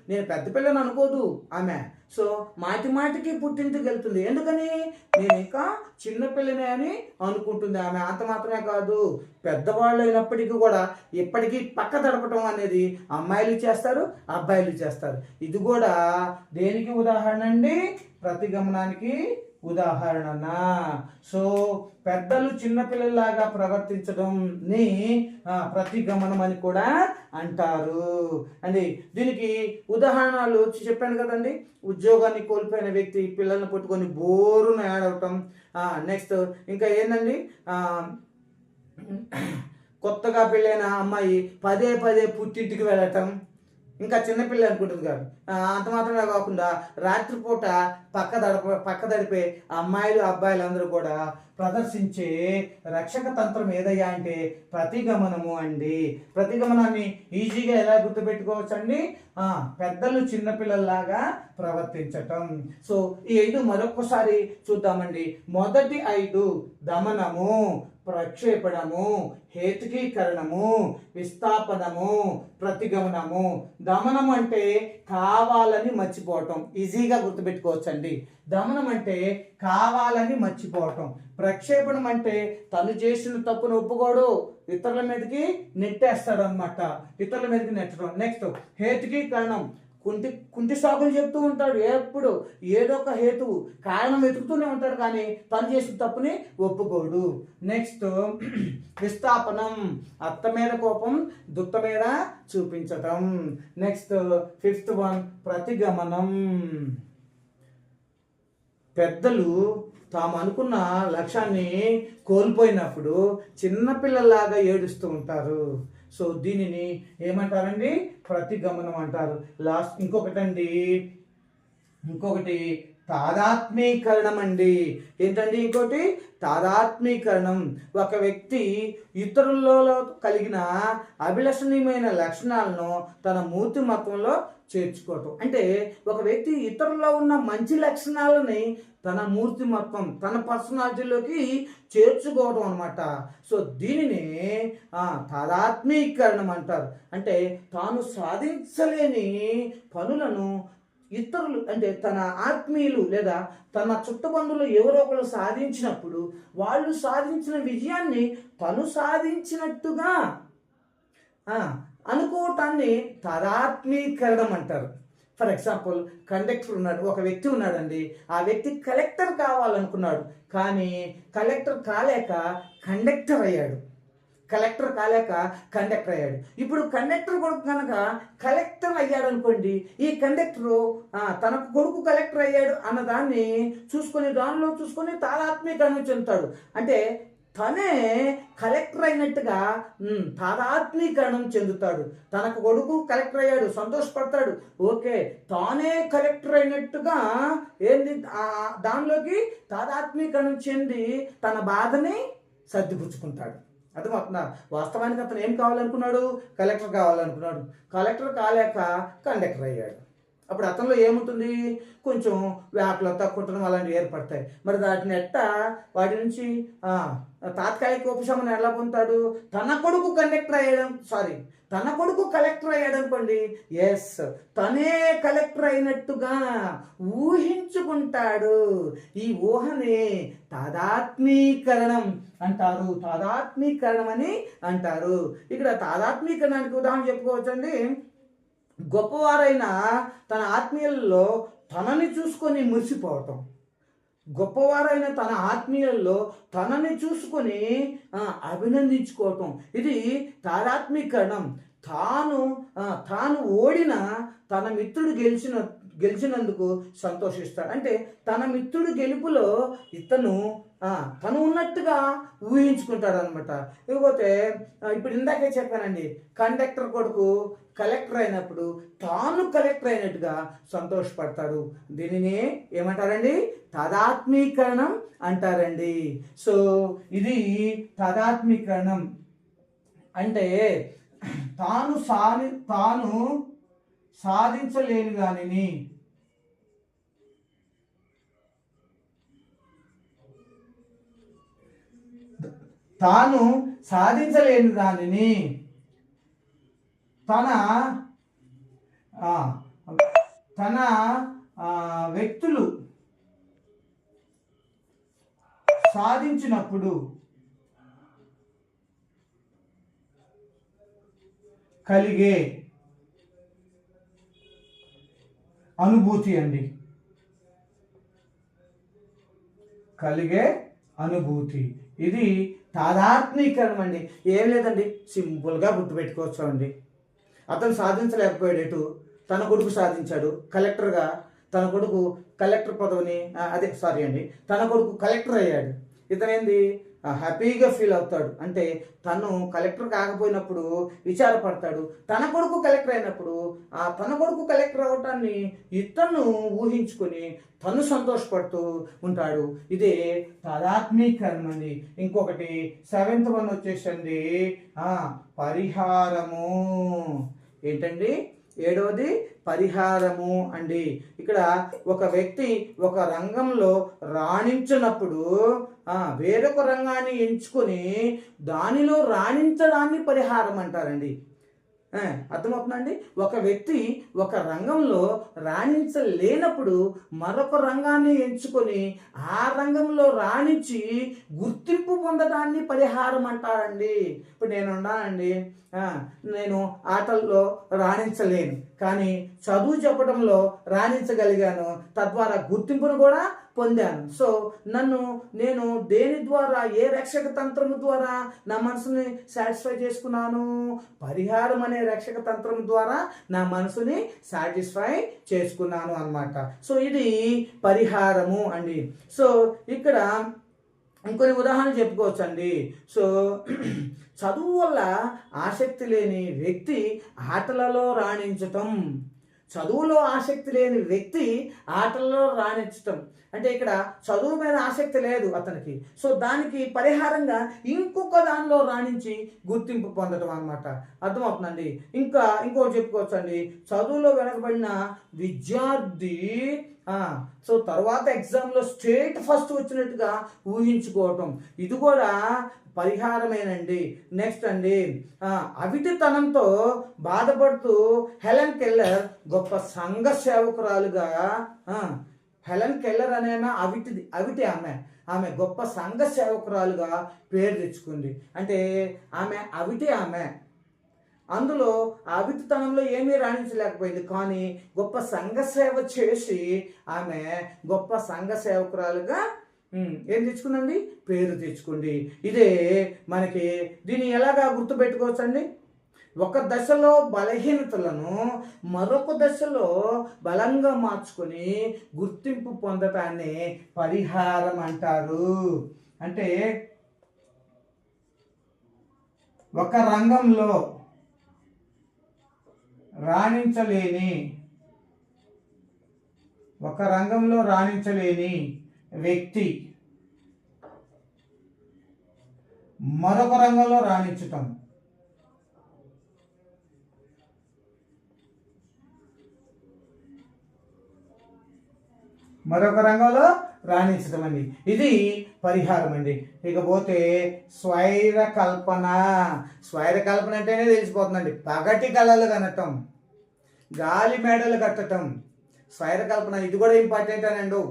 నేను పెద్ద పిల్లని అనుకోదు ఆమె. సో మాటికి పుట్టింటికి వెళ్తుంది. ఎందుకని? నేను ఇంకా చిన్నపిల్లనే అని అనుకుంటుంది ఆమె. అంత మాత్రమే కాదు, పెద్దవాళ్ళు అయినప్పటికీ కూడా ఇప్పటికీ పక్క తడపటం అనేది అమ్మాయిలు చేస్తారు, అబ్బాయిలు చేస్తారు. ఇది కూడా దేనికి ఉదాహరణ అండి? ప్రతిగమనానికి ఉదాహరణ. సో పెద్దలు చిన్నపిల్లలాగా ప్రవర్తించడంని ప్రతిగమనం అని కూడా అంటారు అండి. దీనికి ఉదాహరణలు చెప్పాను కదండి. ఉద్యోగాన్ని కోల్పోయిన వ్యక్తి పిల్లల్ని పట్టుకొని బోరును ఏడవటం. నెక్స్ట్ ఇంకా ఏంటండి? కొత్తగా పెళ్ళైన అమ్మాయి పదే పదే పుట్టింటికి వెళ్ళటం. ఇంకా చిన్నపిల్ల అనుకుంటుంది కాదు. అంత మాత్రమే కాకుండా రాత్రిపూట పక్క దడిపే అమ్మాయిలు అబ్బాయిలు అందరూ కూడా ప్రదర్శించే రక్షక తంత్రం ఏదయ్యా అంటే ప్రతిగమనము అండి. ప్రతిగమనాన్ని ఈజీగా ఎలా గుర్తుపెట్టుకోవచ్చు అండి? పెద్దలు చిన్నపిల్లల్లాగా ప్రవర్తించటం. సో ఈ 5 మరొకసారి చూద్దామండి. మొదటి 5 దమనము, ప్రక్షేపణము, హేతుకీకరణము, విస్థాపనము, ప్రతిగమనము. దమనం అంటే కావాలని మర్చిపోవటం, ఈజీగా గుర్తుపెట్టుకోవచ్చండి. దమనం అంటే కావాలని మర్చిపోవటం. ప్రక్షేపణం అంటే తను చేసిన తప్పును ఒప్పుకోడు, ఇతరుల మీదకి నెట్టేస్తాడు అనమాట, ఇతరుల మీదకి నెట్టడం. నెక్స్ట్ హేతుకీకరణం, కుంటి సాకులు చెప్తూ ఉంటాడు, ఎప్పుడు ఏదో ఒక హేతువు కారణం వెతుకుతూనే ఉంటాడు, కానీ తను చేసిన తప్పుని ఒప్పుకోడు. నెక్స్ట్ విస్థాపనం, అత్త మీద కోపం దుత్త మీద చూపించటం. నెక్స్ట్ ఫిఫ్త్ వన్ ప్రతిగమనం. పెద్దలు తాము అనుకున్న లక్ష్యాన్ని కోల్పోయినప్పుడు చిన్నపిల్లలాగా ఏడుస్తూ ఉంటారు. సో దీనిని ఏమంటారండి? ప్రతిగమనం అంటారు. లాస్ట్ ఇంకొకటి తాదాత్మీకరణం అండి. ఏంటండి ఇంకోటి? తాదాత్మీకరణం. ఒక వ్యక్తి ఇతరులలో కలిగిన అభిలషణీయమైన లక్షణాలను తన మూర్తిమత్వంలో చేర్చుకోవటం. అంటే ఒక వ్యక్తి ఇతరుల్లో ఉన్న మంచి లక్షణాలని తన మూర్తిమత్వం, తన పర్సనాలిటీలోకి చేర్చుకోవడం అనమాట. సో దీనిని తాదాత్మీకరణం అంటారు. అంటే తాను సాధించలేని పనులను ఇతరులు, అంటే తన ఆత్మీయులు లేదా తన చుట్టబంధువులు ఎవరో ఒకరు సాధించినప్పుడు వాళ్ళు సాధించిన విజయాన్ని తను సాధించినట్టుగా అనుకోవటాన్ని తాదాత్మీకరణం అంటారు. ఫర్ ఎగ్జాంపుల్, కండక్టర్ ఉన్నాడు, ఒక వ్యక్తి ఉన్నాడండి. ఆ వ్యక్తి కలెక్టర్ కావాలనుకున్నాడు, కానీ కలెక్టర్ కాలేక కండక్టర్ అయ్యాడు. ఇప్పుడు కండక్టర్ కొడుకు కనుక కలెక్టర్ అయ్యాడు అనుకోండి, ఈ కండక్టరు తనకు కొడుకు కలెక్టర్ అయ్యాడు అన్నదాన్ని దానిలో చూసుకొని తాదాత్మీకరణ చెందుతాడు. అంటే తనే కలెక్టర్ అయినట్టుగా తాదాత్మీకరణం చెందుతాడు. తనకు కొడుకు కలెక్టర్ అయ్యాడు, సంతోషపడతాడు. ఓకే, తానే కలెక్టర్ అయినట్టుగా దానిలోకి తాదాత్మీకరణం చెంది తన బాధని సర్దిపుచ్చుకుంటాడు. అర్థమవుతుందా? వాస్తవానికి అతను ఏం కావాలనుకున్నాడు? కలెక్టర్ కావాలనుకున్నాడు. కలెక్టర్ కాలేక కండక్టర్ అయ్యాడు. అప్పుడు అతనిలో ఏముంటుంది? కొంచెం వ్యాకులత, కుట్టడం అలాంటివి ఏర్పడతాయి. మరి వాటి నుంచి తాత్కాలిక ఉపశమనం ఎలా పొందుతాడు? తన కొడుకు కలెక్టర్ అయ్యాడు అనుకోండి, ఎస్, తనే కలెక్టర్ అయినట్టుగా ఊహించుకుంటాడు. ఈ ఊహనే తాదాత్మీకరణం అంటారు. ఇక్కడ తాదాత్మీకరణానికి ఉదాహరణ చెప్పుకోవచ్చండి. గొప్పవారైన తన ఆత్మీయులలో తనని చూసుకొని మురిసిపోవటం. అభినందించుకోవటం, ఇది తాదాత్మీకరణం. తాను ఓడిన తన మిత్రుడు గెలిచినందుకు సంతోషిస్తాడు. అంటే తన మిత్రుడు గెలుపులో తను ఉన్నట్టుగా ఊహించుకుంటాడు అనమాట. ఇకపోతే ఇప్పుడు ఇందాకే చెప్పానండి, కండక్టర్ కొడుకు కలెక్టర్ అయినప్పుడు తాను కలెక్టర్ అయినట్టుగా సంతోషపడతాడు. దీనిని ఏమంటారండి? తాదాత్మీకరణం అంటారండి. సో ఇది తాదాత్మీకరణం. అంటే తాను సాధించలేని దానిని తన వ్యక్తులు సాధించినప్పుడు కలిగే అనుభూతి అండి. ఇది తాదాత్మీకరణం అండి. ఏం లేదండి, సింపుల్గా గుర్తుపెట్టుకోవచ్చు అండి. అతను సాధించలేకపోయాడు, తన కొడుకు సాధించాడు కలెక్టర్గా. తన కొడుకు కలెక్టర్ పదవిని తన కొడుకు కలెక్టర్ అయ్యాడు. ఇతనేంది హ్యాపీగా ఫీల్ అవుతాడు. అంటే తను కలెక్టర్ కాకపోయినప్పుడు విచారపడతాడు. తన కొడుకు కలెక్టర్ అయినప్పుడు తన కొడుకు కలెక్టర్ అవటాన్ని ఇతను ఊహించుకొని తను సంతోషపడుతూ ఉంటాడు. ఇదే తాదాత్మీకరణం అండి. ఇంకొకటి 7th వన్ వచ్చేసండి పరిహారము. ఏంటండి? ఏడవది పరిహారము అండి. ఇక్కడ ఒక వ్యక్తి ఒక రంగంలో రాణించినప్పుడు వేరొక రంగాన్ని ఎంచుకొని దానిలో రాణించడాన్ని పరిహారం అంటారండి. అర్థమవుతుందండి. ఒక వ్యక్తి ఒక రంగంలో రాణించలేనప్పుడు మరొక రంగాన్ని ఎంచుకొని ఆ రంగంలో రాణించి గుర్తింపు పొందడాన్ని పరిహారం అంటారండి. ఇప్పుడు నేను ఉన్నానండి, నేను ఆటల్లో రాణించలేను, కానీ చదువు చెప్పడంలో రాణించగలిగాను, తద్వారా గుర్తింపును కూడా పొందాను. సో నేను దేని ద్వారా, ఏ రక్షక తంత్రము ద్వారా నా మనసుని సాటిస్ఫై చేసుకున్నాను? పరిహారం అనే రక్షక తంత్రం ద్వారా నా మనసుని సాటిస్ఫై చేసుకున్నాను అన్నమాట. సో ఇది పరిహారము అండి. సో ఇక్కడ ఇంకొన్ని ఉదాహరణలు చెప్పుకోవచ్చండి. సో చదువు వల్ల ఆసక్తి లేని వ్యక్తి ఆటలలో రాణించటం, చదువులో ఆసక్తి లేని వ్యక్తి ఆటలలో రాణించటం అంటే ఇక్కడ చదువు మీద ఆసక్తి లేదు అతనికి, సో దానికి పరిహారంగా ఇంకొక దానిలో రాణించి గుర్తింపు పొందడం అన్నమాట. అర్థమవుతుందండి. ఇంకోటి చెప్పుకోవచ్చు అండి. చదువులో వెనకబడిన విద్యార్థి సో తర్వాత ఎగ్జామ్లో స్టేట్ ఫస్ట్ వచ్చినట్టుగా ఊహించుకోవటం, ఇది కూడా పరిహారమేనండి. నెక్స్ట్ అండి, అవిటితనంతో బాధపడుతూ హెలెన్ కెల్లర్ గొప్ప సంఘ సేవకురాలుగా, హెలెన్ కెల్లర్ అనే అవిటి ఆమె గొప్ప సంఘ సేవకురాలుగా పేరు తెచ్చుకుంది. అంటే ఆమె అందులో అవిటితనంలో ఏమీ రాణించలేకపోయింది, కానీ గొప్ప సంఘ సేవ చేసి ఆమె గొప్ప సంఘ సేవకురాలుగా ఏం తెచ్చుకుందండి? పేరు తెచ్చుకుంది. ఇదే మనకి దీన్ని ఎలాగా గుర్తుపెట్టుకోవచ్చండి? ఒక దశలో బలహీనతలను మరొక దశలో బలంగా మార్చుకొని గుర్తింపు పొందటాన్ని పరిహారం అంటారు. అంటే ఒక రంగంలో రాణించలేని వ్యక్తి మరొక రంగంలో రాణించటం, అండి, ఇది పరిహారం అండి. ఇకపోతే స్వైర కల్పన అంటేనే తెలిసిపోతుందండి. పగటి కళలు కనటం, గాలి మేడలు కట్టటం, స్వైర కల్పన ఇది కూడా ఇంపార్టెంట్ అనండి.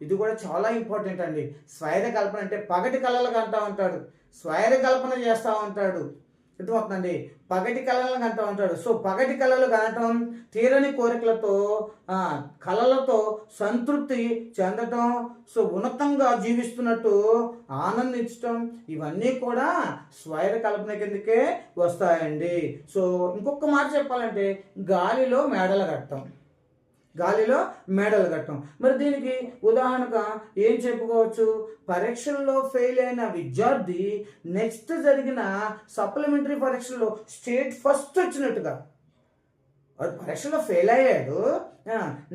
ఇది కూడా చాలా ఇంపార్టెంట్ అండి. స్వైర కల్పన అంటే పగటి కళలు కంటా ఉంటాడు, స్వైర కల్పన చేస్తూ ఉంటాడు. అర్థమవుతుందండి. పగటి కళలు కంటూ ఉంటాడు. సో పగటి కళలు కనటం, తీరని కోరికలతో కళలతో సంతృప్తి చెందటం, సో ఉన్నతంగా జీవిస్తున్నట్టు ఆనందించటం, ఇవన్నీ కూడా స్వైర కల్పన కిందకే వస్తాయండి. సో ఇంకొక మాట చెప్పాలంటే గాలిలో మేడలు కట్టడం. మరి దీనికి ఉదాహరణగా ఏం చెప్పుకోవచ్చు? పరీక్షల్లో ఫెయిల్ అయిన విద్యార్థి నెక్స్ట్ జరిగిన సప్లిమెంటరీ పరీక్షల్లో స్టేట్ ఫస్ట్ వచ్చినట్టుగా, పరీక్షలో ఫెయిల్ అయ్యాడు,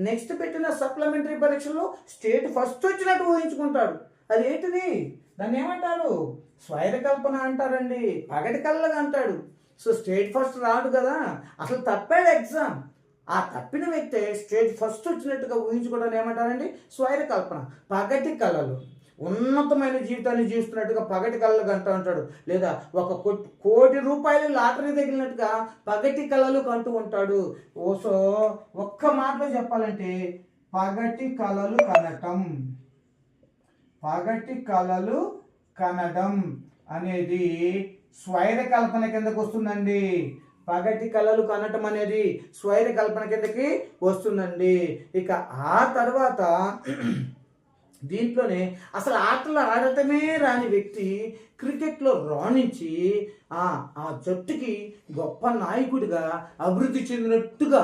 నెక్స్ట్ పెట్టిన సప్లిమెంటరీ పరీక్షలో స్టేట్ ఫస్ట్ వచ్చినట్టు ఊహించుకుంటాడు. అది ఏంటిది? దాన్ని ఏమంటారు? స్వైర కల్పన అంటారండి. పగటి కళ్ళగా అంటాడు. సో స్టేట్ ఫస్ట్ రాడు కదా, అసలు తప్పాడు ఎగ్జామ్. ఆ తప్పిన వ్యక్తే స్టేట్ ఫస్ట్ వచ్చినట్టుగా ఊహించుకోవడం ఏమంటారండి? స్వైర కల్పన. పగటి కళలు, ఉన్నతమైన జీవితాన్ని జీవిస్తున్నట్టుగా పగటి కళలు కంటూ ఉంటాడు. లేదా ₹1,00,00,000 లాటరీ తగిలినట్టుగా పగటి కళలు కంటూ ఉంటాడు. సో ఒక్క మాటలో చెప్పాలంటే పగటి కళలు కనడం అనేది స్వైర కల్పన కిందకు వస్తుందండి. పగటి కళలు కనటం అనేది స్వైర కల్పన కిందకి వస్తుందండి. ఇక ఆ తర్వాత దీంట్లోనే అసలు ఆటలు ఆడటమే రాని వ్యక్తి క్రికెట్లో రాణించి ఆ జట్టుకి గొప్ప నాయకుడిగా అభివృద్ధి చెందినట్టుగా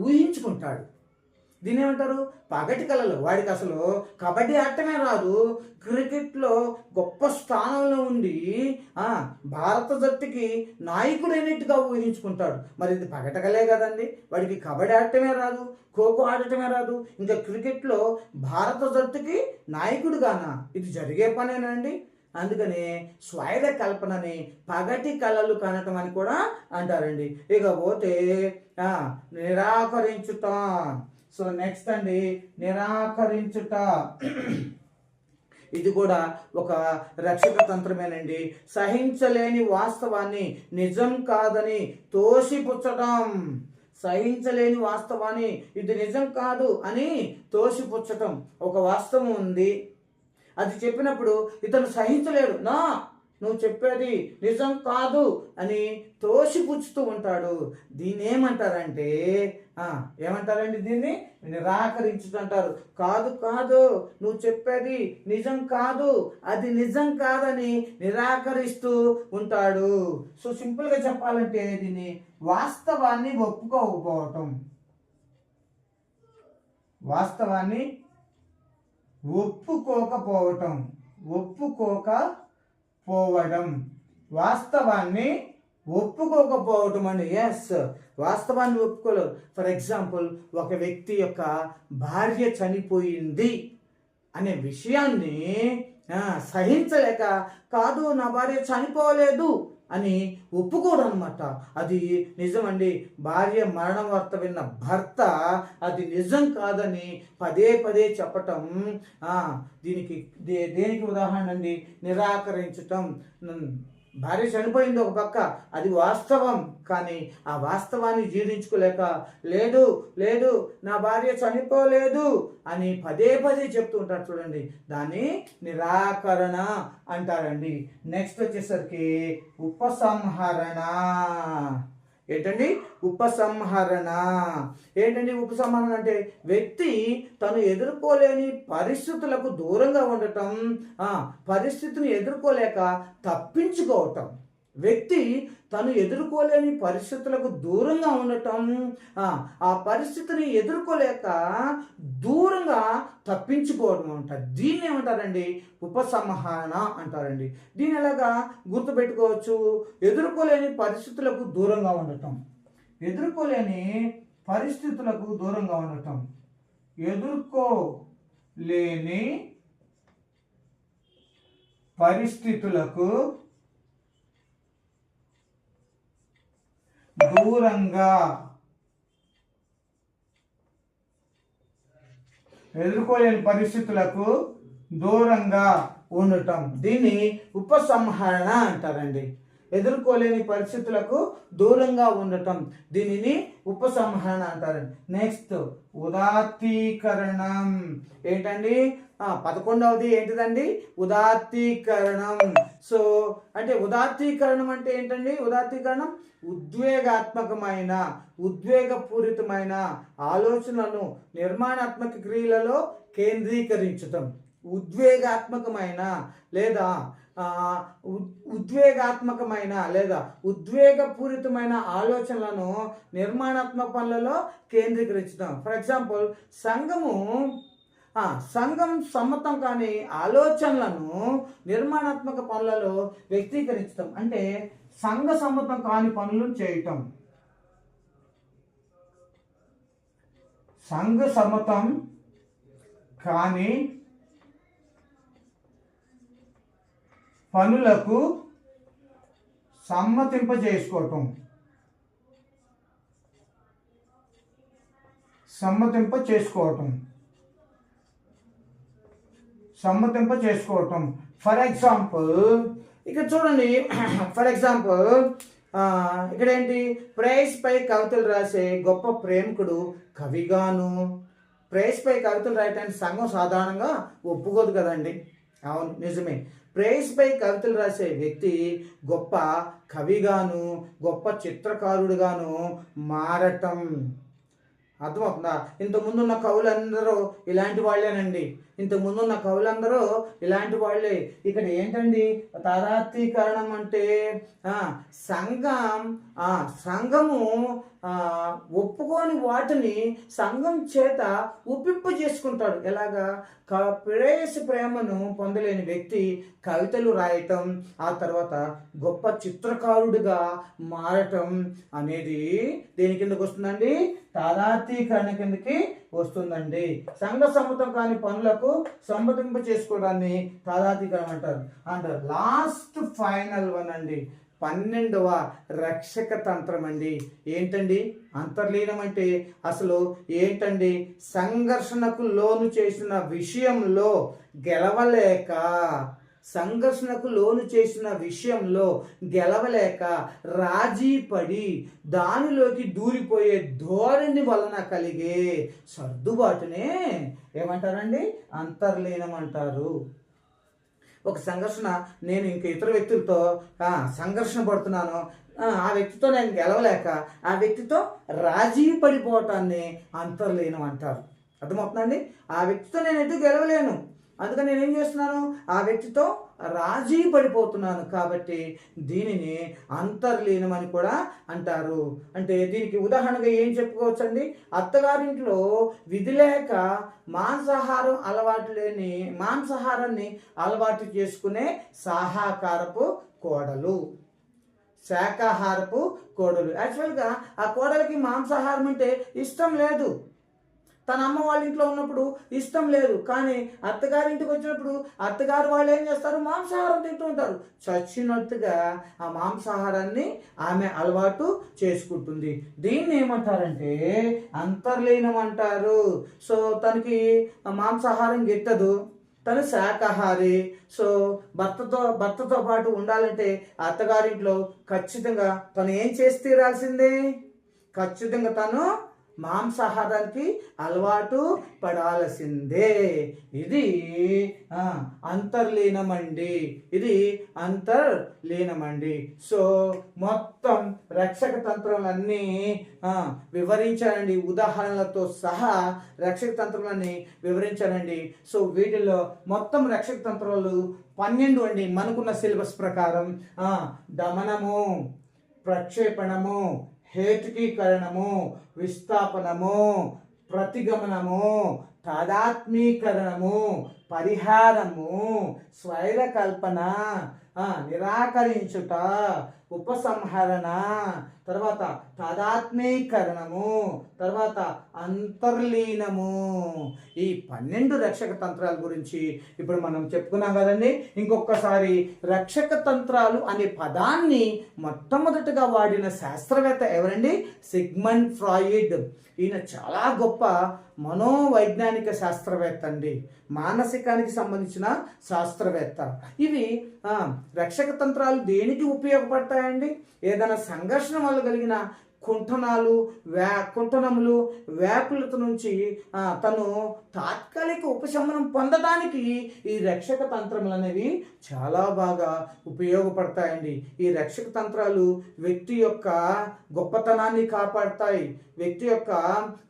ఊహించుకుంటాడు. దీన్ని ఏమంటారు? పగటి కళలు. వాడికి అసలు కబడ్డీ ఆడటమే రాదు, క్రికెట్లో గొప్ప స్థానంలో ఉండి భారత జట్టుకి నాయకుడైనట్టుగా ఊహించుకుంటాడు. మరి ఇది పగటి కళే కదండి. వాడికి కబడ్డీ ఆడటమే రాదు, ఖోఖో ఆడటమే రాదు, ఇంకా క్రికెట్లో భారత జట్టుకి నాయకుడుగానా? ఇది జరిగే పనేనండి? అందుకని స్వైర కల్పనని పగటి కళలు కనటం అని కూడా అంటారండి. ఇకపోతే నిరాకరించుట. సో నెక్స్ట్ అండి, నిరాకరించుట. ఇది కూడా ఒక రక్షక తంత్రమేనండి. సహించలేని వాస్తవాన్ని నిజం కాదని తోసిపుచ్చటం. సహించలేని వాస్తవాన్ని ఇది నిజం కాదు అని తోసిపుచ్చటం. ఒక వాస్తవం ఉంది, అది చెప్పినప్పుడు ఇతను సహించలేడు, నువ్వు చెప్పేది నిజం కాదు అని తోసిపుచ్చుతూ ఉంటాడు. దీన్ని ఏమంటారంటే ఏమంటారండి? దీన్ని నిరాకరించుతుంటారు. కాదు కాదు, నువ్వు చెప్పేది నిజం కాదు, అది నిజం కాదని నిరాకరిస్తూ ఉంటాడు. సో సింపుల్గా చెప్పాలంటే దీన్ని వాస్తవాన్ని ఒప్పుకోకపోవటం. వాస్తవాన్ని ఒప్పుకోకపోవటం. వాస్తవాన్ని ఒప్పుకోకపోవటం అండి. ఎస్, వాస్తవాన్ని ఒప్పుకోలేదు. ఫర్ ఎగ్జాంపుల్, ఒక వ్యక్తి యొక్క భార్య చనిపోయింది అనే విషయాన్ని సహించలేక, కాదు నా భార్య చనిపోలేదు అని ఒప్పుకోడు అనమాట. అది నిజమండి. భార్య మరణం వార్త విన్న భర్త అది నిజం కాదని పదే పదే చెప్పటం దేనికి ఉదాహరణ అండి? నిరాకరించటం. భార్య చనిపోయింది ఒక పక్క, అది వాస్తవం, కానీ ఆ వాస్తవాన్ని జీర్ణించుకోలేక, లేదు లేదు నా భార్య చనిపోలేదు అని పదే పదే చెప్తూ ఉంటారు చూడండి, దాన్ని నిరాకరణ అంటారండి. నెక్స్ట్ వచ్చేసరికి ఉపసంహరణ. ఏంటండి ఉపసంహరణ? ఏంటండి ఉపసంహరణ అంటే వ్యక్తి తను ఎదుర్కోలేని పరిస్థితులకు దూరంగా ఉండటం, పరిస్థితిని ఎదుర్కోలేక తప్పించుకోవటం. వ్యక్తి తను ఎదుర్కోలేని పరిస్థితులకు దూరంగా ఉండటం, ఆ పరిస్థితిని ఎదుర్కోలేక దూరంగా తప్పించుకోవడం అంటారు. దీన్ని ఏమంటారండి? ఉపసంహరణ అంటారండి. దీన్ని ఎలాగా గుర్తుపెట్టుకోవచ్చు? ఎదుర్కోలేని పరిస్థితులకు దూరంగా ఉండటం. ఎదుర్కోలేని పరిస్థితులకు దూరంగా ఉండటం. ఎదుర్కోలేని పరిస్థితులకు దూరంగా. ఎదుర్కోలేని పరిస్థితులకు దూరంగా ఉండటం, దీన్ని ఉపసంహరణ అంటారండి. ఎదుర్కోలేని పరిస్థితులకు దూరంగా ఉండటం, దీనిని ఉపసంహరణ అంటారు. నెక్స్ట్ ఉదాత్తీకరణం. ఏంటండి? 11వది ఏంటిదండి? ఉదాత్తీకరణం. సో అంటే ఉదాత్తీకరణం అంటే ఏంటండి? ఉదాత్తీకరణం ఉద్వేగాత్మకమైన, ఉద్వేగపూరితమైన ఆలోచనలను నిర్మాణాత్మక క్రియలలో కేంద్రీకరించటం. ఉద్వేగాత్మకమైన లేదా ఉద్వేగపూరితమైన ఆలోచనలను నిర్మాణాత్మక పనులలో కేంద్రీకరించడం. ఫర్ ఎగ్జాంపుల్, సంఘం సమ్మతం కాని ఆలోచనలను నిర్మాణాత్మక పనులలో వ్యక్తీకరించడం అంటే సంఘ సమ్మతం కాని పనులను చేయటం. సంఘ సమ్మతం కాని పనులకు సమ్మతింపజేసుకోవటం. ఫర్ ఎగ్జాంపుల్ ఇక్కడ చూడండి, ఇక్కడ ఏంటి? ప్రేయస్ పై కవితలు రాసే గొప్ప ప్రేమికుడు కవిగాను. ప్రేయస్ పై కవితలు రాయటానికి సంఘం సాధారణంగా ఒప్పుకోదు కదండి. అవును, నిజమే. ప్రేయస్ పై కవితలు రాసే వ్యక్తి గొప్ప కవిగాను, గొప్ప చిత్రకారుడుగాను మారటం. అర్థమవుతుందా? ఇంతకుముందున్న కవులందరూ ఇలాంటి వాళ్ళేనండి. ఇలాంటి వాళ్ళే. ఇక్కడ ఏంటండి తాదాత్మీకరణం అంటే సంఘము ఒప్పుకోని వాటిని సంఘం చేత ఒప్పింపు చేసుకుంటాడు. ఎలాగా? ప్రేయసి ప్రేమను పొందలేని వ్యక్తి కవితలు రాయటం, ఆ తర్వాత గొప్ప చిత్రకారుడిగా మారటం అనేది దేని కిందకు వస్తుందండి? తాదాత్మీకరణ కిందకి వస్తుందండి. సంఘ సమ్మతం కాని పనులకు సమ్మతింప చేసుకోవడాన్ని తాదాత్మీకరణ అంటారు. లాస్ట్ ఫైనల్ వన్ అండి, 12వ రక్షక తంత్రం అండి. ఏంటండి అంతర్లీనం అంటే? అసలు ఏంటండి? సంఘర్షణకు లోను చేసిన విషయంలో గెలవలేక, సంఘర్షణకు లోను చేసిన విషయంలో గెలవలేక రాజీ పడి దానిలోకి దూరిపోయే ధోరణి వలన కలిగే సర్దుబాటునే ఏమంటారండి? అంతర్లీనం అంటారు. ఒక సంఘర్షణ, నేను ఇంక ఇతర వ్యక్తులతో సంఘర్షణ పడుతున్నాను, ఆ వ్యక్తితో నేను గెలవలేక ఆ వ్యక్తితో రాజీ పడిపోవటాన్ని అంతర్లీనం అంటారు. అర్థమవుతుందండి? ఆ వ్యక్తితో నేను ఎటు గెలవలేను, అందుకని నేనేం చేస్తున్నాను? ఆ వ్యక్తితో రాజీ పడిపోతున్నాను. కాబట్టి దీనిని అంతర్లీనం అని కూడా అంటారు. అంటే దీనికి ఉదాహరణగా ఏం చెప్పుకోవచ్చండి? అత్తగారింట్లో విధి లేక మాంసాహారాన్ని అలవాటు చేసుకునే సాహాకారపు కోడలు, శాకాహారపు కోడలు. యాక్చువల్గా ఆ కోడలికి మాంసాహారం అంటే ఇష్టం లేదు. తన అమ్మ వాళ్ళ ఇంట్లో ఉన్నప్పుడు ఇష్టం లేదు, కానీ అత్తగారింటికి వచ్చినప్పుడు అత్తగారు వాళ్ళు ఏం చేస్తారు? మాంసాహారం తింటూ ఉంటారు. చచ్చినట్టుగా ఆ మాంసాహారాన్ని ఆమె అలవాటు చేసుకుంటుంది. దీన్ని ఏమంటారంటే అంతర్లీనం అంటారు. సో తనకి మాంసాహారం గిట్టదు, తను శాకాహారి. సో భర్తతో పాటు ఉండాలంటే అత్తగారింట్లో ఖచ్చితంగా తను ఏం చేసి తీరాల్సిందే? ఖచ్చితంగా తను మాంసాహారానికి అలవాటు పడాల్సిందే. ఇది అంతర్లీనమండి, ఇది అంతర్లీనమండి. సో మొత్తం రక్షక తంత్రాలన్నీ వివరించానండి, ఉదాహరణలతో సహా రక్షక తంత్రాలన్నీ వివరించానండి. సో వీటిలో మొత్తం రక్షక తంత్రాలు 12 అండి మనకున్న సిలబస్ ప్రకారం. దమనము, ప్రక్షేపణము, హేతుకీకరణము, విస్థాపనము, ప్రతిగమనము, తాదాత్మీకరణము, పరిహారము, స్వైరకల్పన, నిరాకరించుట, ఉపసంహరణ, తర్వాత తాదాత్మీకరణము, తర్వాత అంతర్లీనము. ఈ 12 రక్షక తంత్రాల గురించి ఇప్పుడు మనం చెప్పుకున్నాం కదండి. ఇంకొకసారి రక్షక తంత్రాలు అనే పదాన్ని మొట్టమొదటిగా వాడిన శాస్త్రవేత్త ఎవరండి? Sigmund Freud. ఈయన చాలా గొప్ప మనోవైజ్ఞానిక శాస్త్రవేత్త అండి, మానసికానికి సంబంధించిన శాస్త్రవేత్త. ఇవి రక్షక తంత్రాలు దేనికి ఉపయోగపడతాయండి? ఏదైనా సంఘర్షణ వల్ల కలిగిన కుంఠనములు, వ్యాకులత నుంచి తను తాత్కాలిక ఉపశమనం పొందడానికి ఈ రక్షక తంత్రములు అనేవి చాలా బాగా ఉపయోగపడతాయండి. ఈ రక్షక తంత్రాలు వ్యక్తి యొక్క గొప్పతనాన్ని కాపాడతాయి, వ్యక్తి యొక్క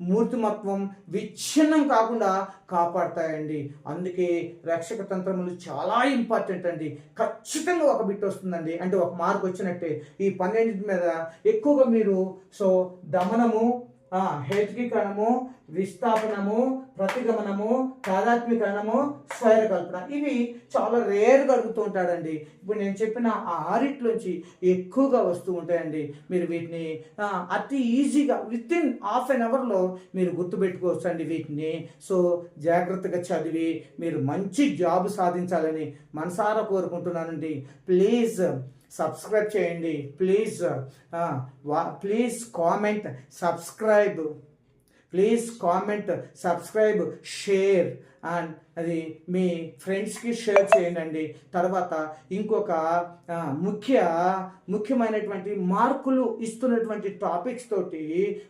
మూర్తిమత్వం విచ్ఛిన్నం కాకుండా కాపాడతాయండి. అందుకే రక్షక తంత్రములు చాలా ఇంపార్టెంట్ అండి. ఖచ్చితంగా ఒక బిట్ వస్తుందండి, అంటే ఒక మార్క్ వచ్చినట్టే. ఈ 12 మీద ఎక్కువగా మీరు దమనము, హేతుకీకరణము, విస్థాపనము, ప్రతిగమనము, తాదాత్మీకరణము, స్వైరకల్పన, ఇవి చాలా రేర్గా అడుగుతూ ఉంటాడండి. ఇప్పుడు నేను చెప్పిన ఆ 6 ఎక్కువగా వస్తూ ఉంటాయండి. మీరు వీటిని అతి ఈజీగా వితిన్ హాఫ్ అన్ అవర్లో మీరు గుర్తుపెట్టుకోవచ్చు అండి వీటిని. సో జాగ్రత్తగా చదివి మీరు మంచి జాబ్ సాధించాలని మనసారా కోరుకుంటున్నానండి. ప్లీజ్ సబ్స్క్రైబ్ చేయండి, please comment, subscribe, share and అది మీ ఫ్రెండ్స్కి షేర్ చేయండి. తర్వాత ఇంకొక ముఖ్యమైనటువంటి మార్కులు ఇస్తున్నటువంటి టాపిక్స్ తోటి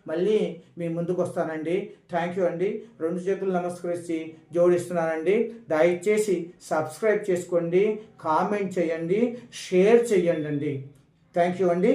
మళ్ళీ మీ ముందుకు వస్తానండి. థ్యాంక్ యూ అండి. 2 చేతులు నమస్కరించి జోడిస్తున్నానండి. దయచేసి సబ్స్క్రైబ్ చేసుకోండి, కామెంట్ చేయండి, షేర్ చేయండి అండి. థ్యాంక్ యూ అండి.